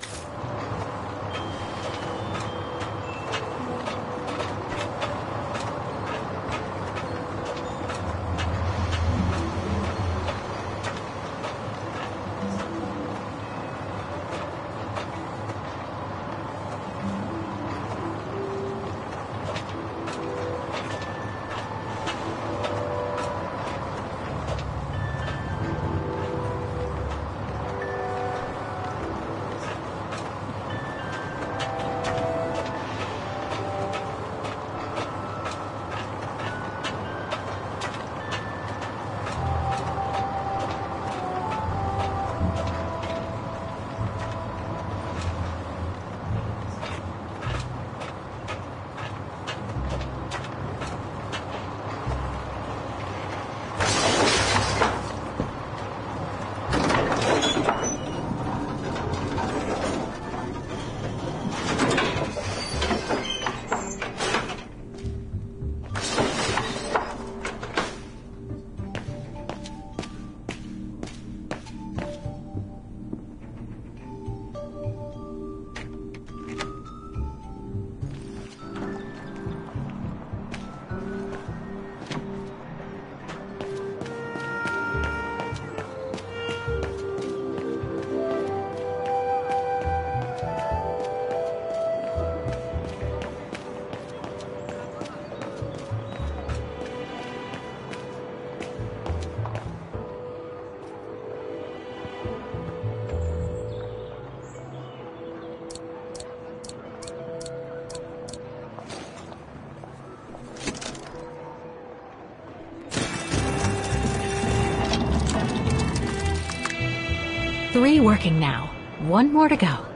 Three working now. One more to go.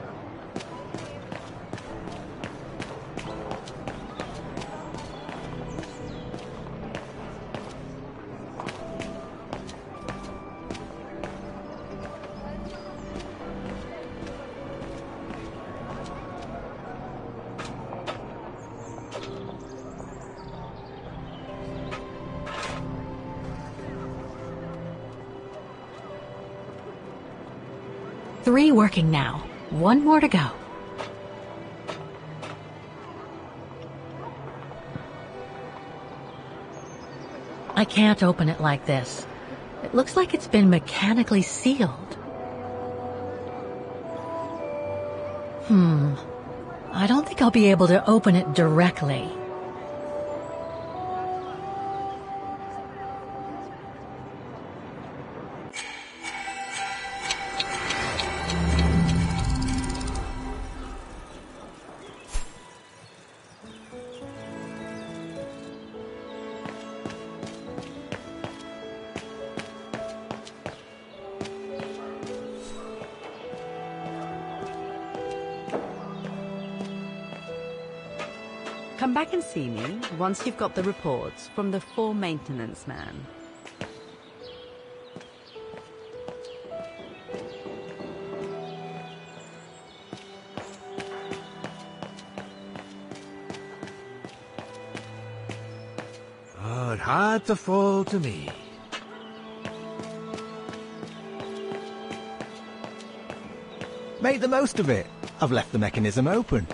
Three working now. One more to go. I can't open it like this. It looks like it's been mechanically sealed. I don't think I'll be able to open it directly. Come back and see me once you've got the reports from the 4 maintenance man. Oh, it had to fall to me. Make the most of it. I've left the mechanism open.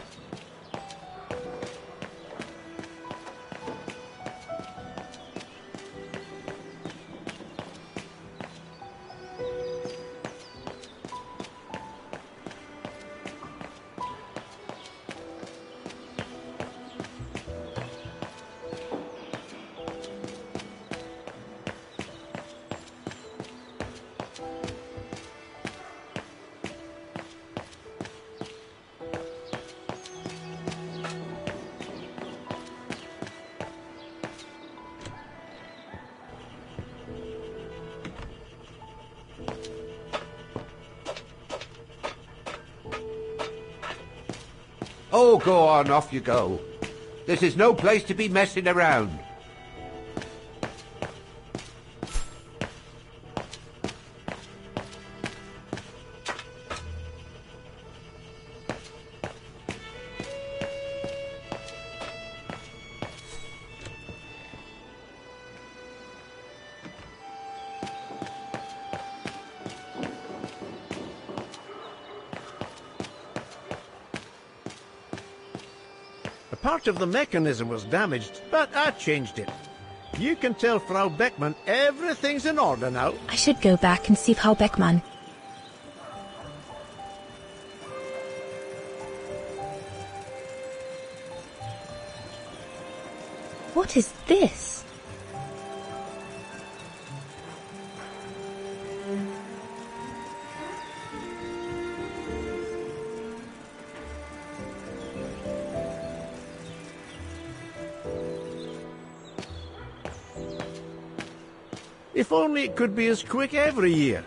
Oh, go on, off you go. This is no place to be messing around. Part of the mechanism was damaged, but I changed it. You can tell Frau Beckmann everything's in order now. I should go back and see Frau Beckmann. What is this? If only it could be as quick every year.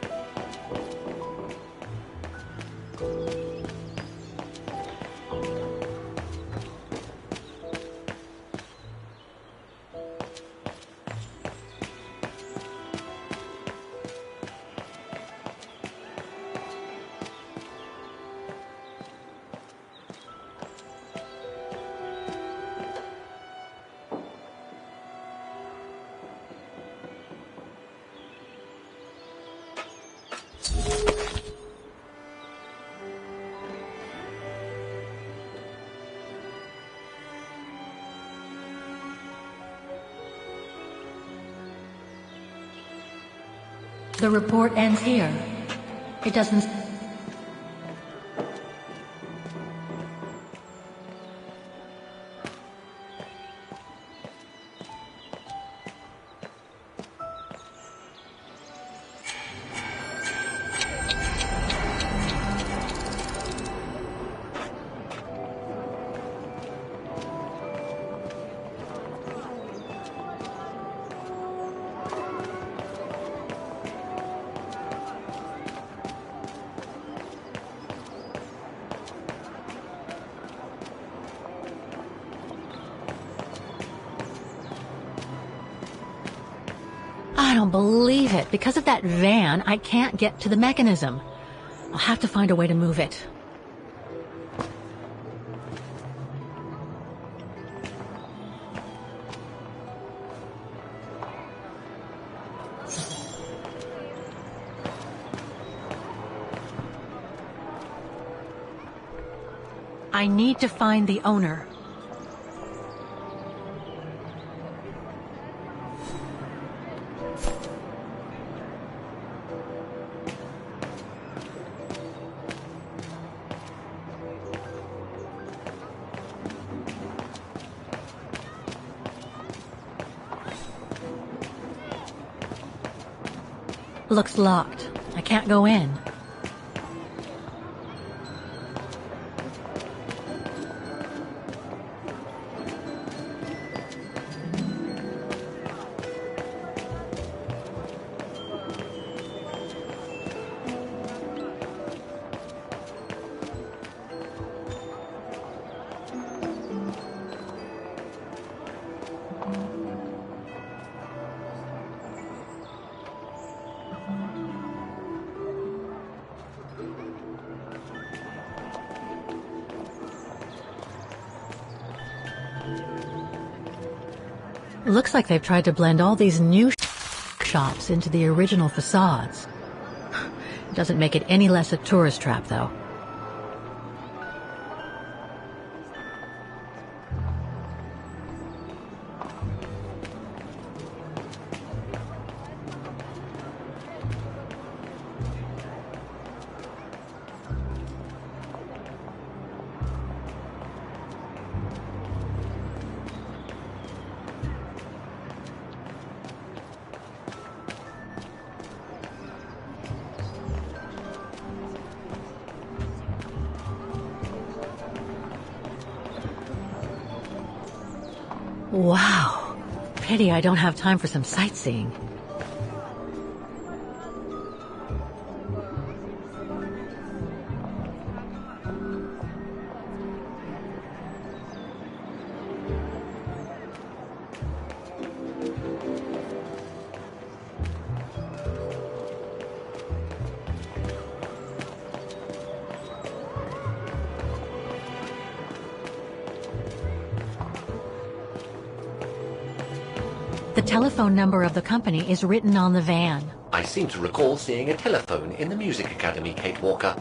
The report ends here. It doesn't... I don't believe it. Because of that van, I can't get to the mechanism. I'll have to find a way to move it. I need to find the owner. Looks locked. I can't go in. Looks like they've tried to blend all these new shops into the original facades. Doesn't make it any less a tourist trap, though. Wow. Pity I don't have time for some sightseeing. The telephone number of the company is written on the van. I seem to recall seeing a telephone in the Music Academy, Kate Walker.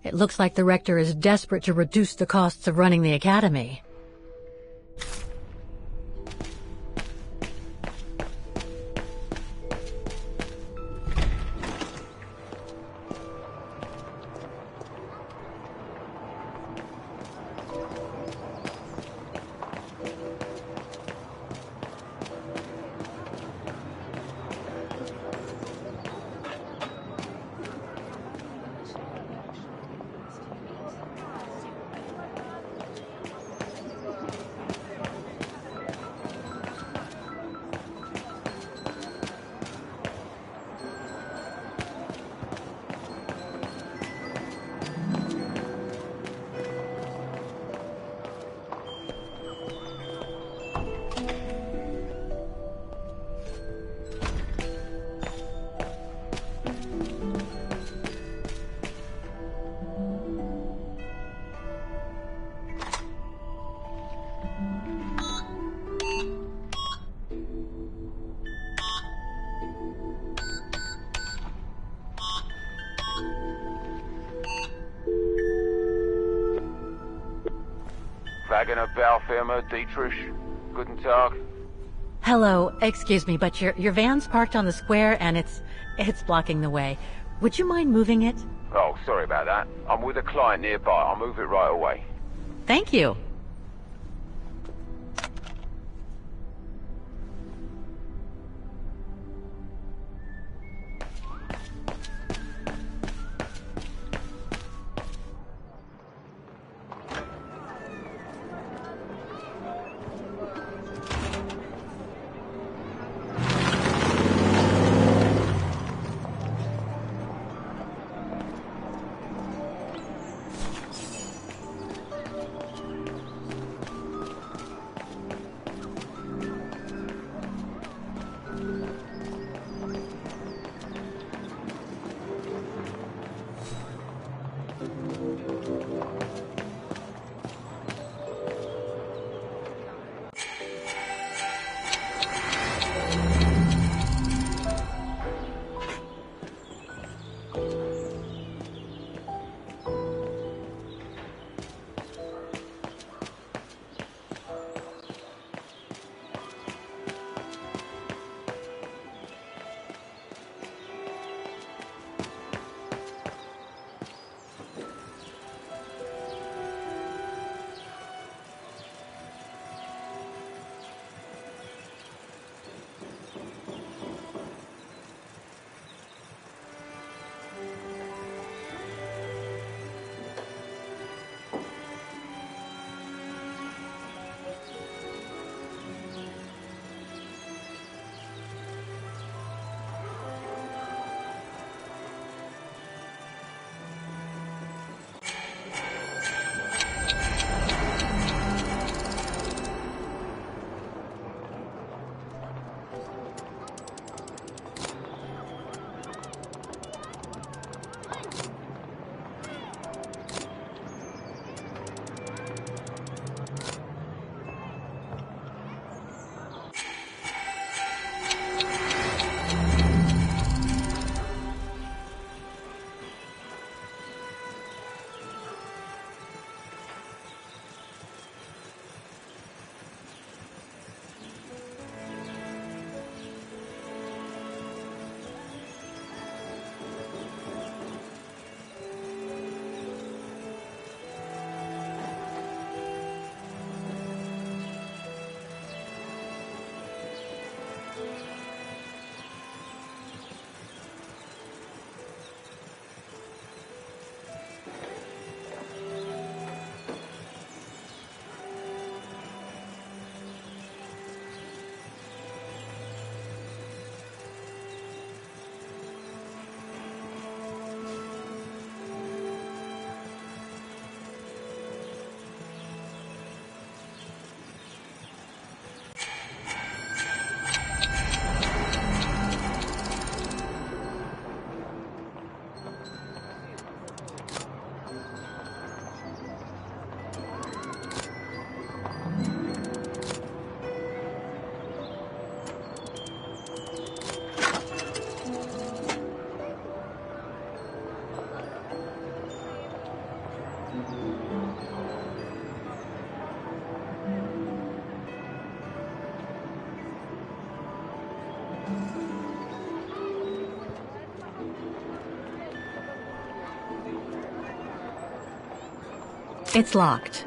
It looks like the rector is desperate to reduce the costs of running the academy. Wagner Baufirma, Dietrich. Guten Tag. Hello, excuse me, but your van's parked on the square and it's blocking the way. Would you mind moving it? Oh, sorry about that. I'm with a client nearby. I'll move it right away. Thank you. It's locked.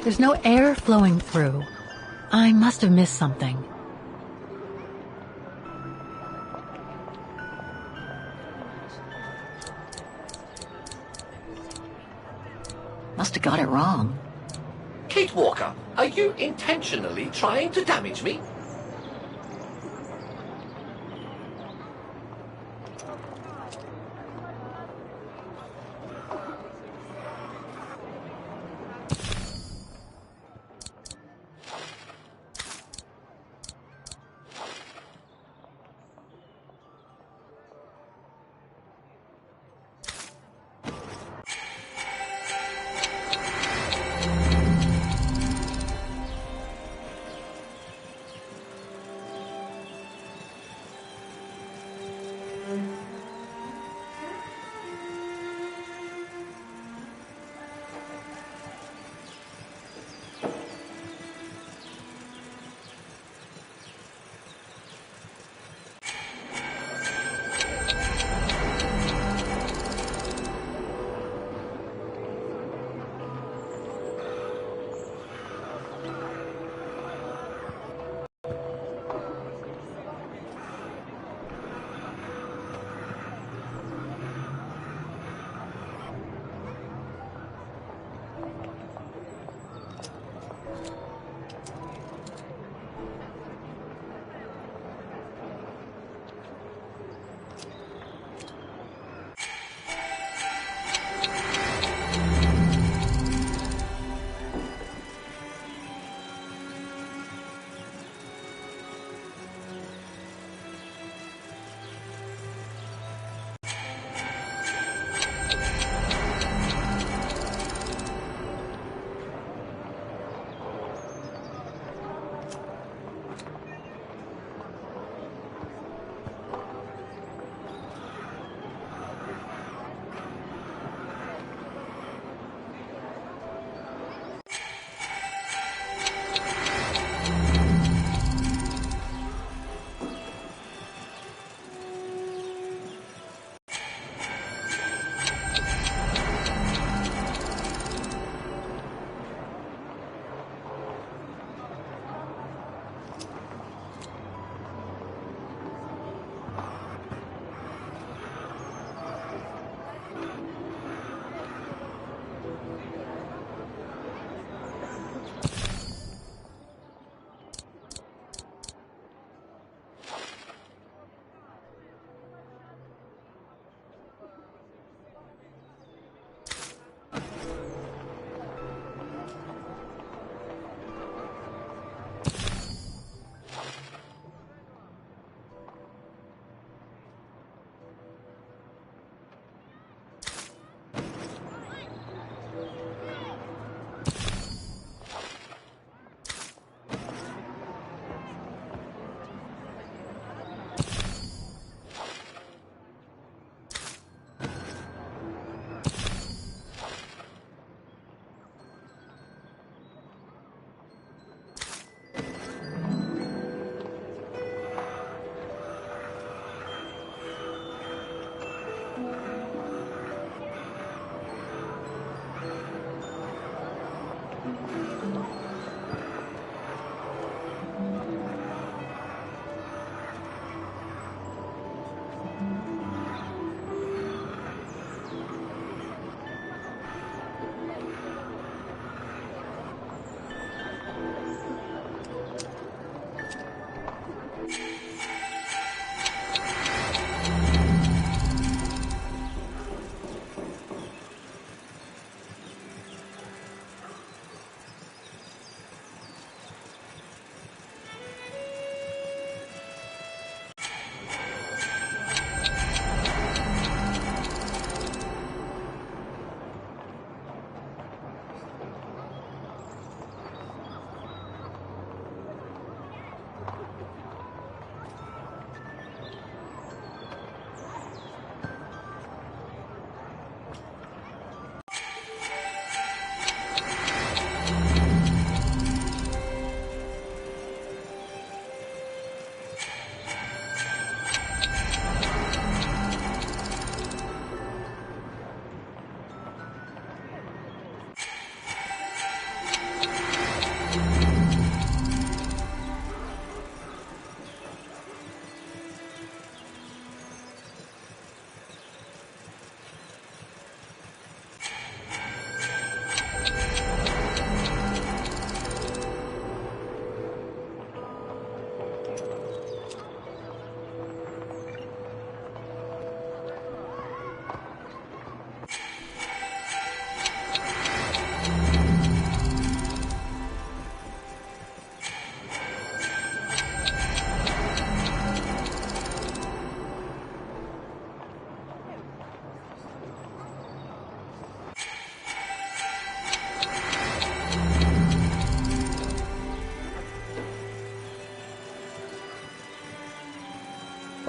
There's no air flowing through. I must have missed something. Must have got it wrong. Kate Walker, are you intentionally trying to damage me?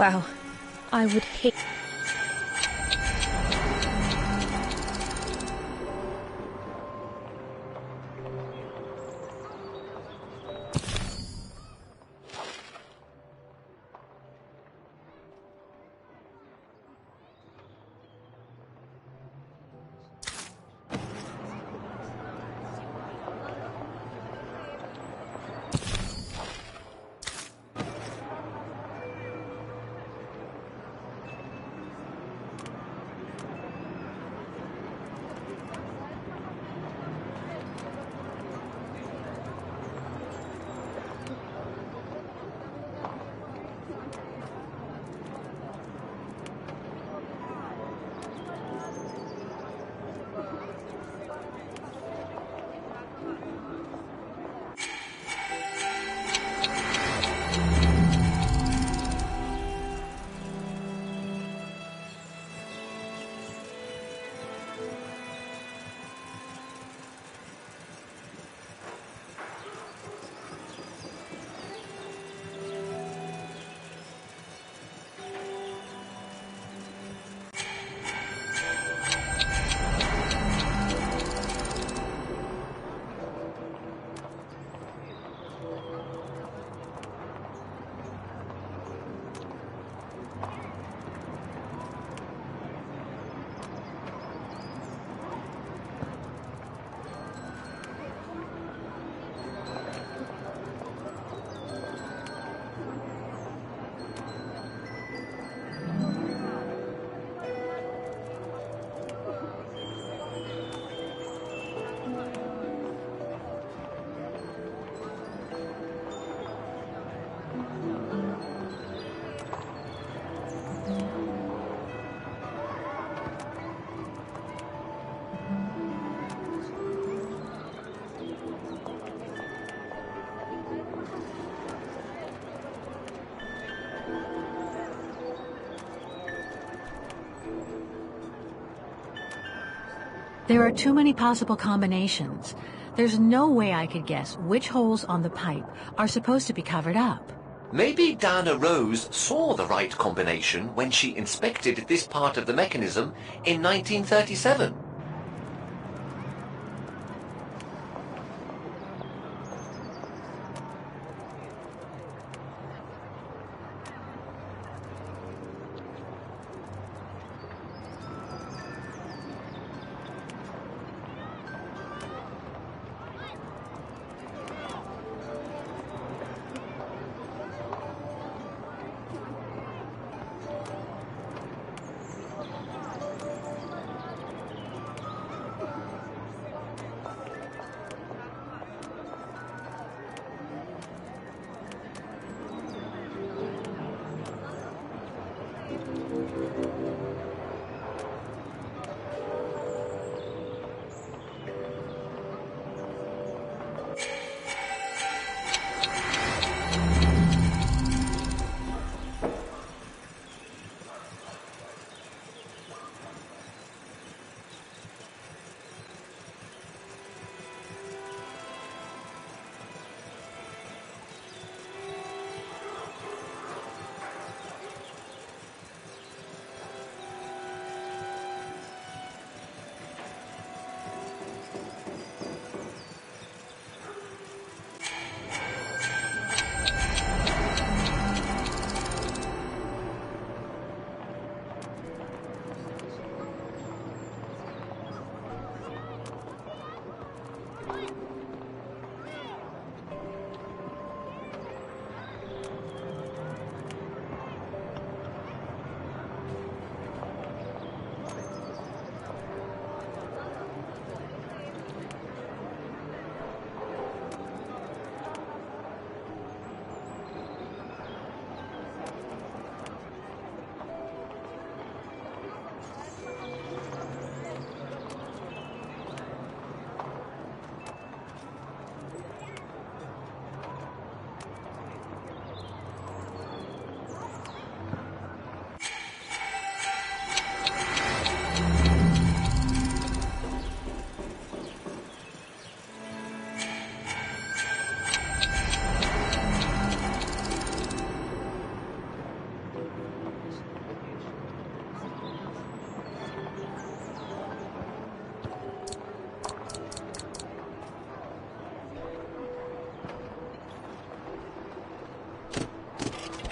Wow. I would hate... There are too many possible combinations. There's no way I could guess which holes on the pipe are supposed to be covered up. Maybe Diana Rose saw the right combination when she inspected this part of the mechanism in 1937.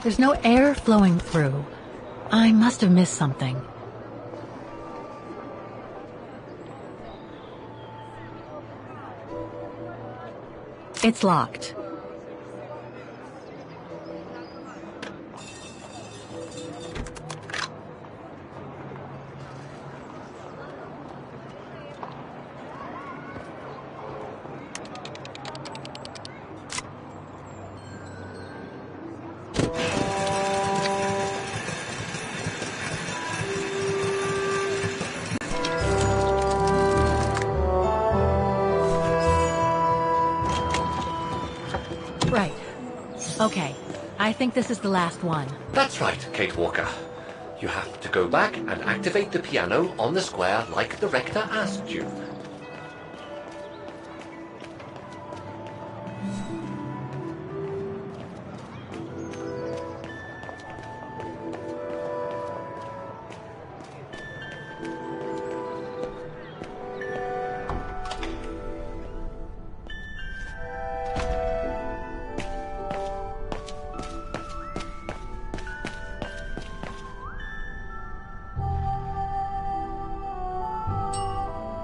There's no air flowing through. I must have missed something. It's locked. Right. Okay. I think this is the last one. That's right, Kate Walker. You have to go back and activate the piano on the square like the rector asked you.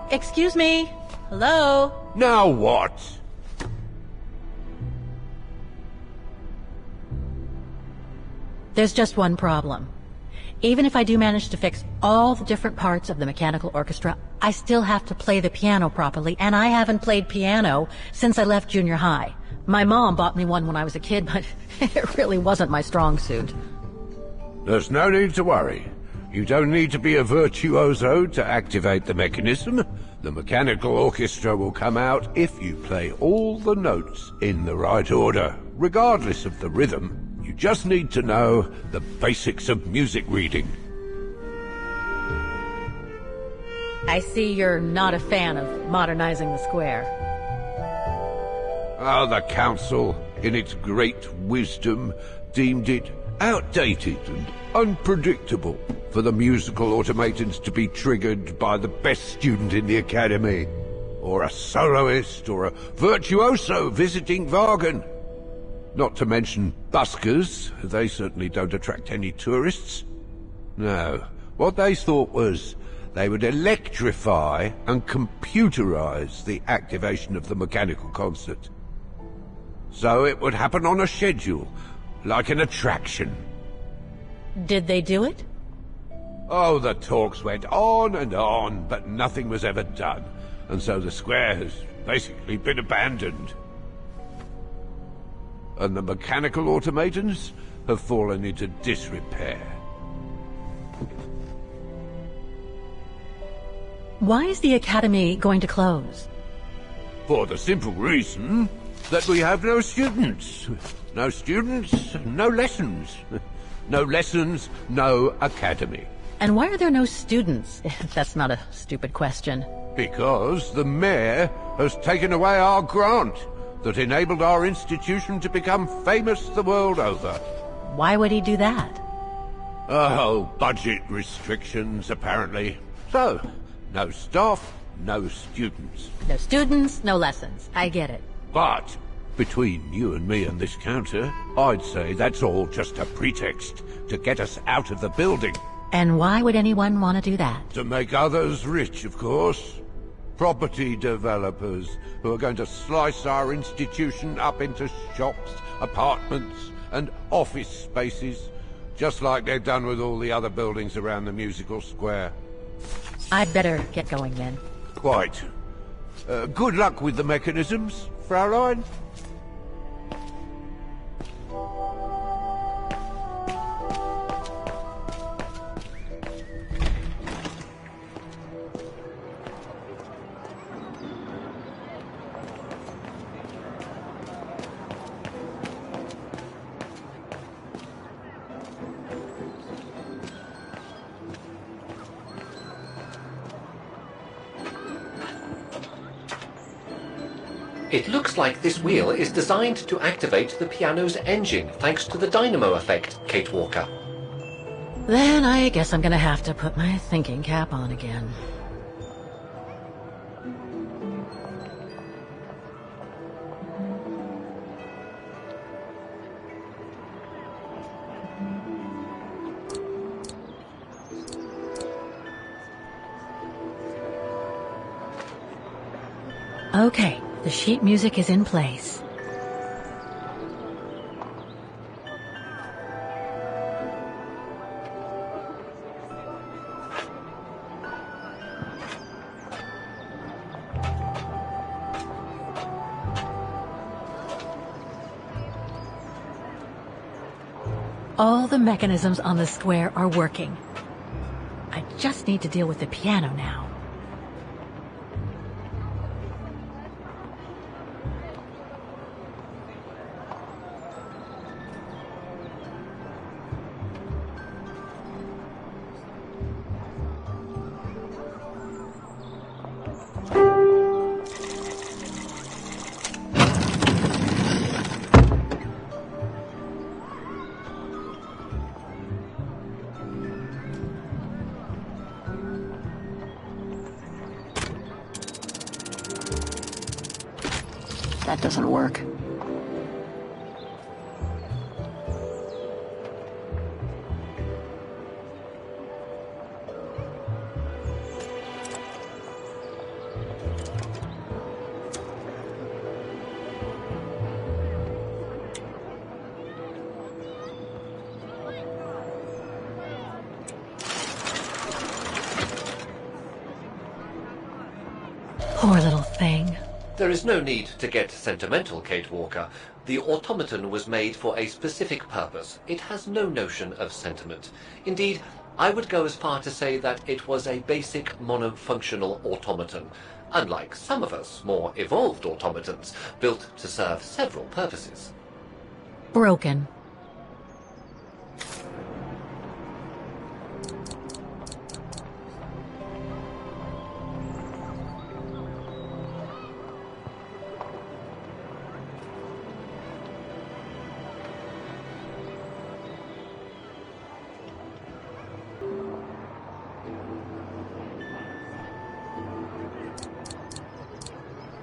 Excuse me? Hello? Now what? There's just one problem. Even if I do manage to fix all the different parts of the mechanical orchestra, I still have to play the piano properly, and I haven't played piano since I left junior high. My mom bought me one when I was a kid, but it really wasn't my strong suit. There's no need to worry. You don't need to be a virtuoso to activate the mechanism. The mechanical orchestra will come out if you play all the notes in the right order, regardless of the rhythm. You just need to know the basics of music reading. I see you're not a fan of modernizing the square. The council, in its great wisdom, deemed it outdated and unpredictable for the musical automatons to be triggered by the best student in the academy, or a soloist, or a virtuoso visiting Vargan. Not to mention buskers. They certainly don't attract any tourists. No, what they thought was they would electrify and computerize the activation of the mechanical concert. So it would happen on a schedule, like an attraction. Did they do it? Oh, the talks went on, but nothing was ever done. And so the square has basically been abandoned. And the mechanical automatons have fallen into disrepair. Why is the academy going to close? For the simple reason that we have no students. No students, no lessons. No lessons, no academy. And why are there no students? That's not a stupid question. Because the mayor has taken away our grant that enabled our institution to become famous the world over. Why would he do that? Oh, budget restrictions, apparently. So, no staff, no students. No students, no lessons. I get it. But between you and me and this counter, I'd say that's all just a pretext to get us out of the building. And why would anyone want to do that? To make others rich, of course. Property developers who are going to slice our institution up into shops, apartments, and office spaces, just like they've done with all the other buildings around the musical square. I'd better get going then. Quite. Good luck with the mechanisms, Fraulein. It looks like this wheel is designed to activate the piano's engine, thanks to the dynamo effect, Kate Walker. Then I guess I'm gonna have to put my thinking cap on again. Okay, the sheet music is in place. All the mechanisms on the square are working. I just need to deal with the piano now. That doesn't work. Poor little thing. There is no need to get sentimental, Kate Walker. The automaton was made for a specific purpose. It has no notion of sentiment. Indeed, I would go as far to say that it was a basic monofunctional automaton, unlike some of us more evolved automatons, built to serve several purposes. Broken.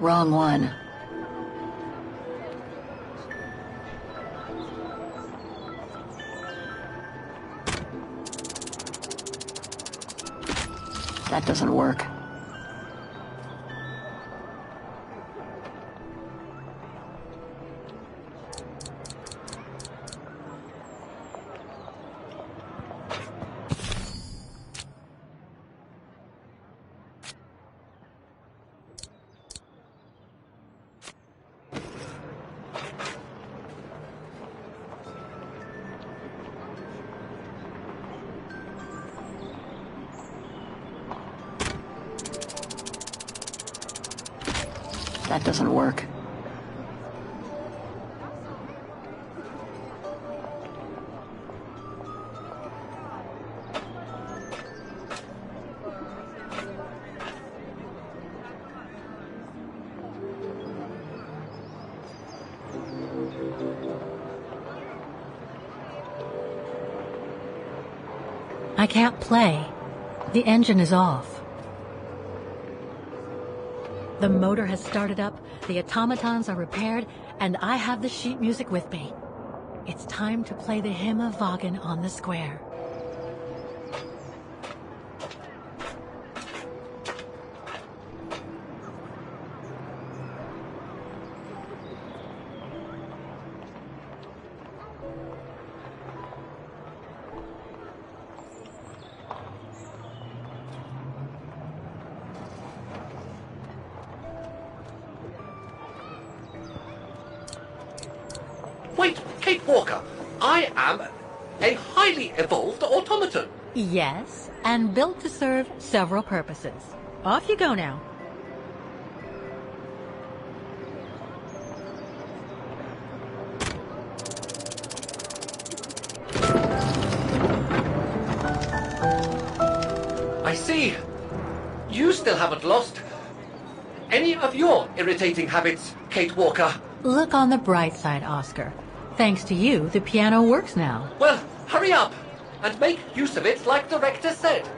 Wrong one. That doesn't work. That doesn't work. I can't play. The engine is off. The motor has started up, the automatons are repaired, and I have the sheet music with me. It's time to play the hymn of Wagen on the square. Wait, Kate Walker, I am a highly evolved automaton. Yes, and built to serve several purposes. Off you go now. I see. You still haven't lost any of your irritating habits, Kate Walker. Look on the bright side, Oscar. Thanks to you, the piano works now. Well, hurry up and make use of it like the rector said.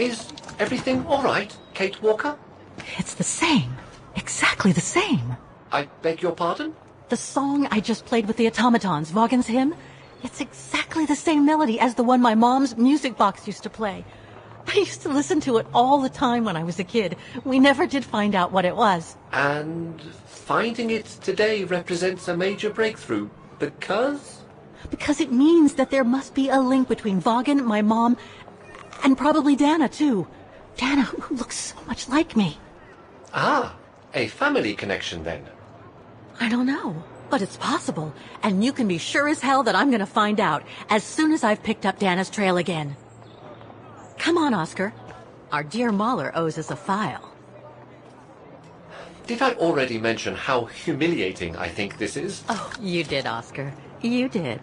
Is everything all right, Kate Walker? It's the same. Exactly the same. I beg your pardon? The song I just played with the automatons, Vaughan's hymn, it's exactly the same melody as the one my mom's music box used to play. I used to listen to it all the time when I was a kid. We never did find out what it was. And finding it today represents a major breakthrough, because? Because it means that there must be a link between Vaughan, my mom, and probably Dana, too. Dana, who looks so much like me. Ah, a family connection, then. I don't know, but it's possible. And you can be sure as hell that I'm going to find out as soon as I've picked up Dana's trail again. Come on, Oscar. Our dear Mahler owes us a file. Did I already mention how humiliating I think this is? Oh, you did, Oscar. You did.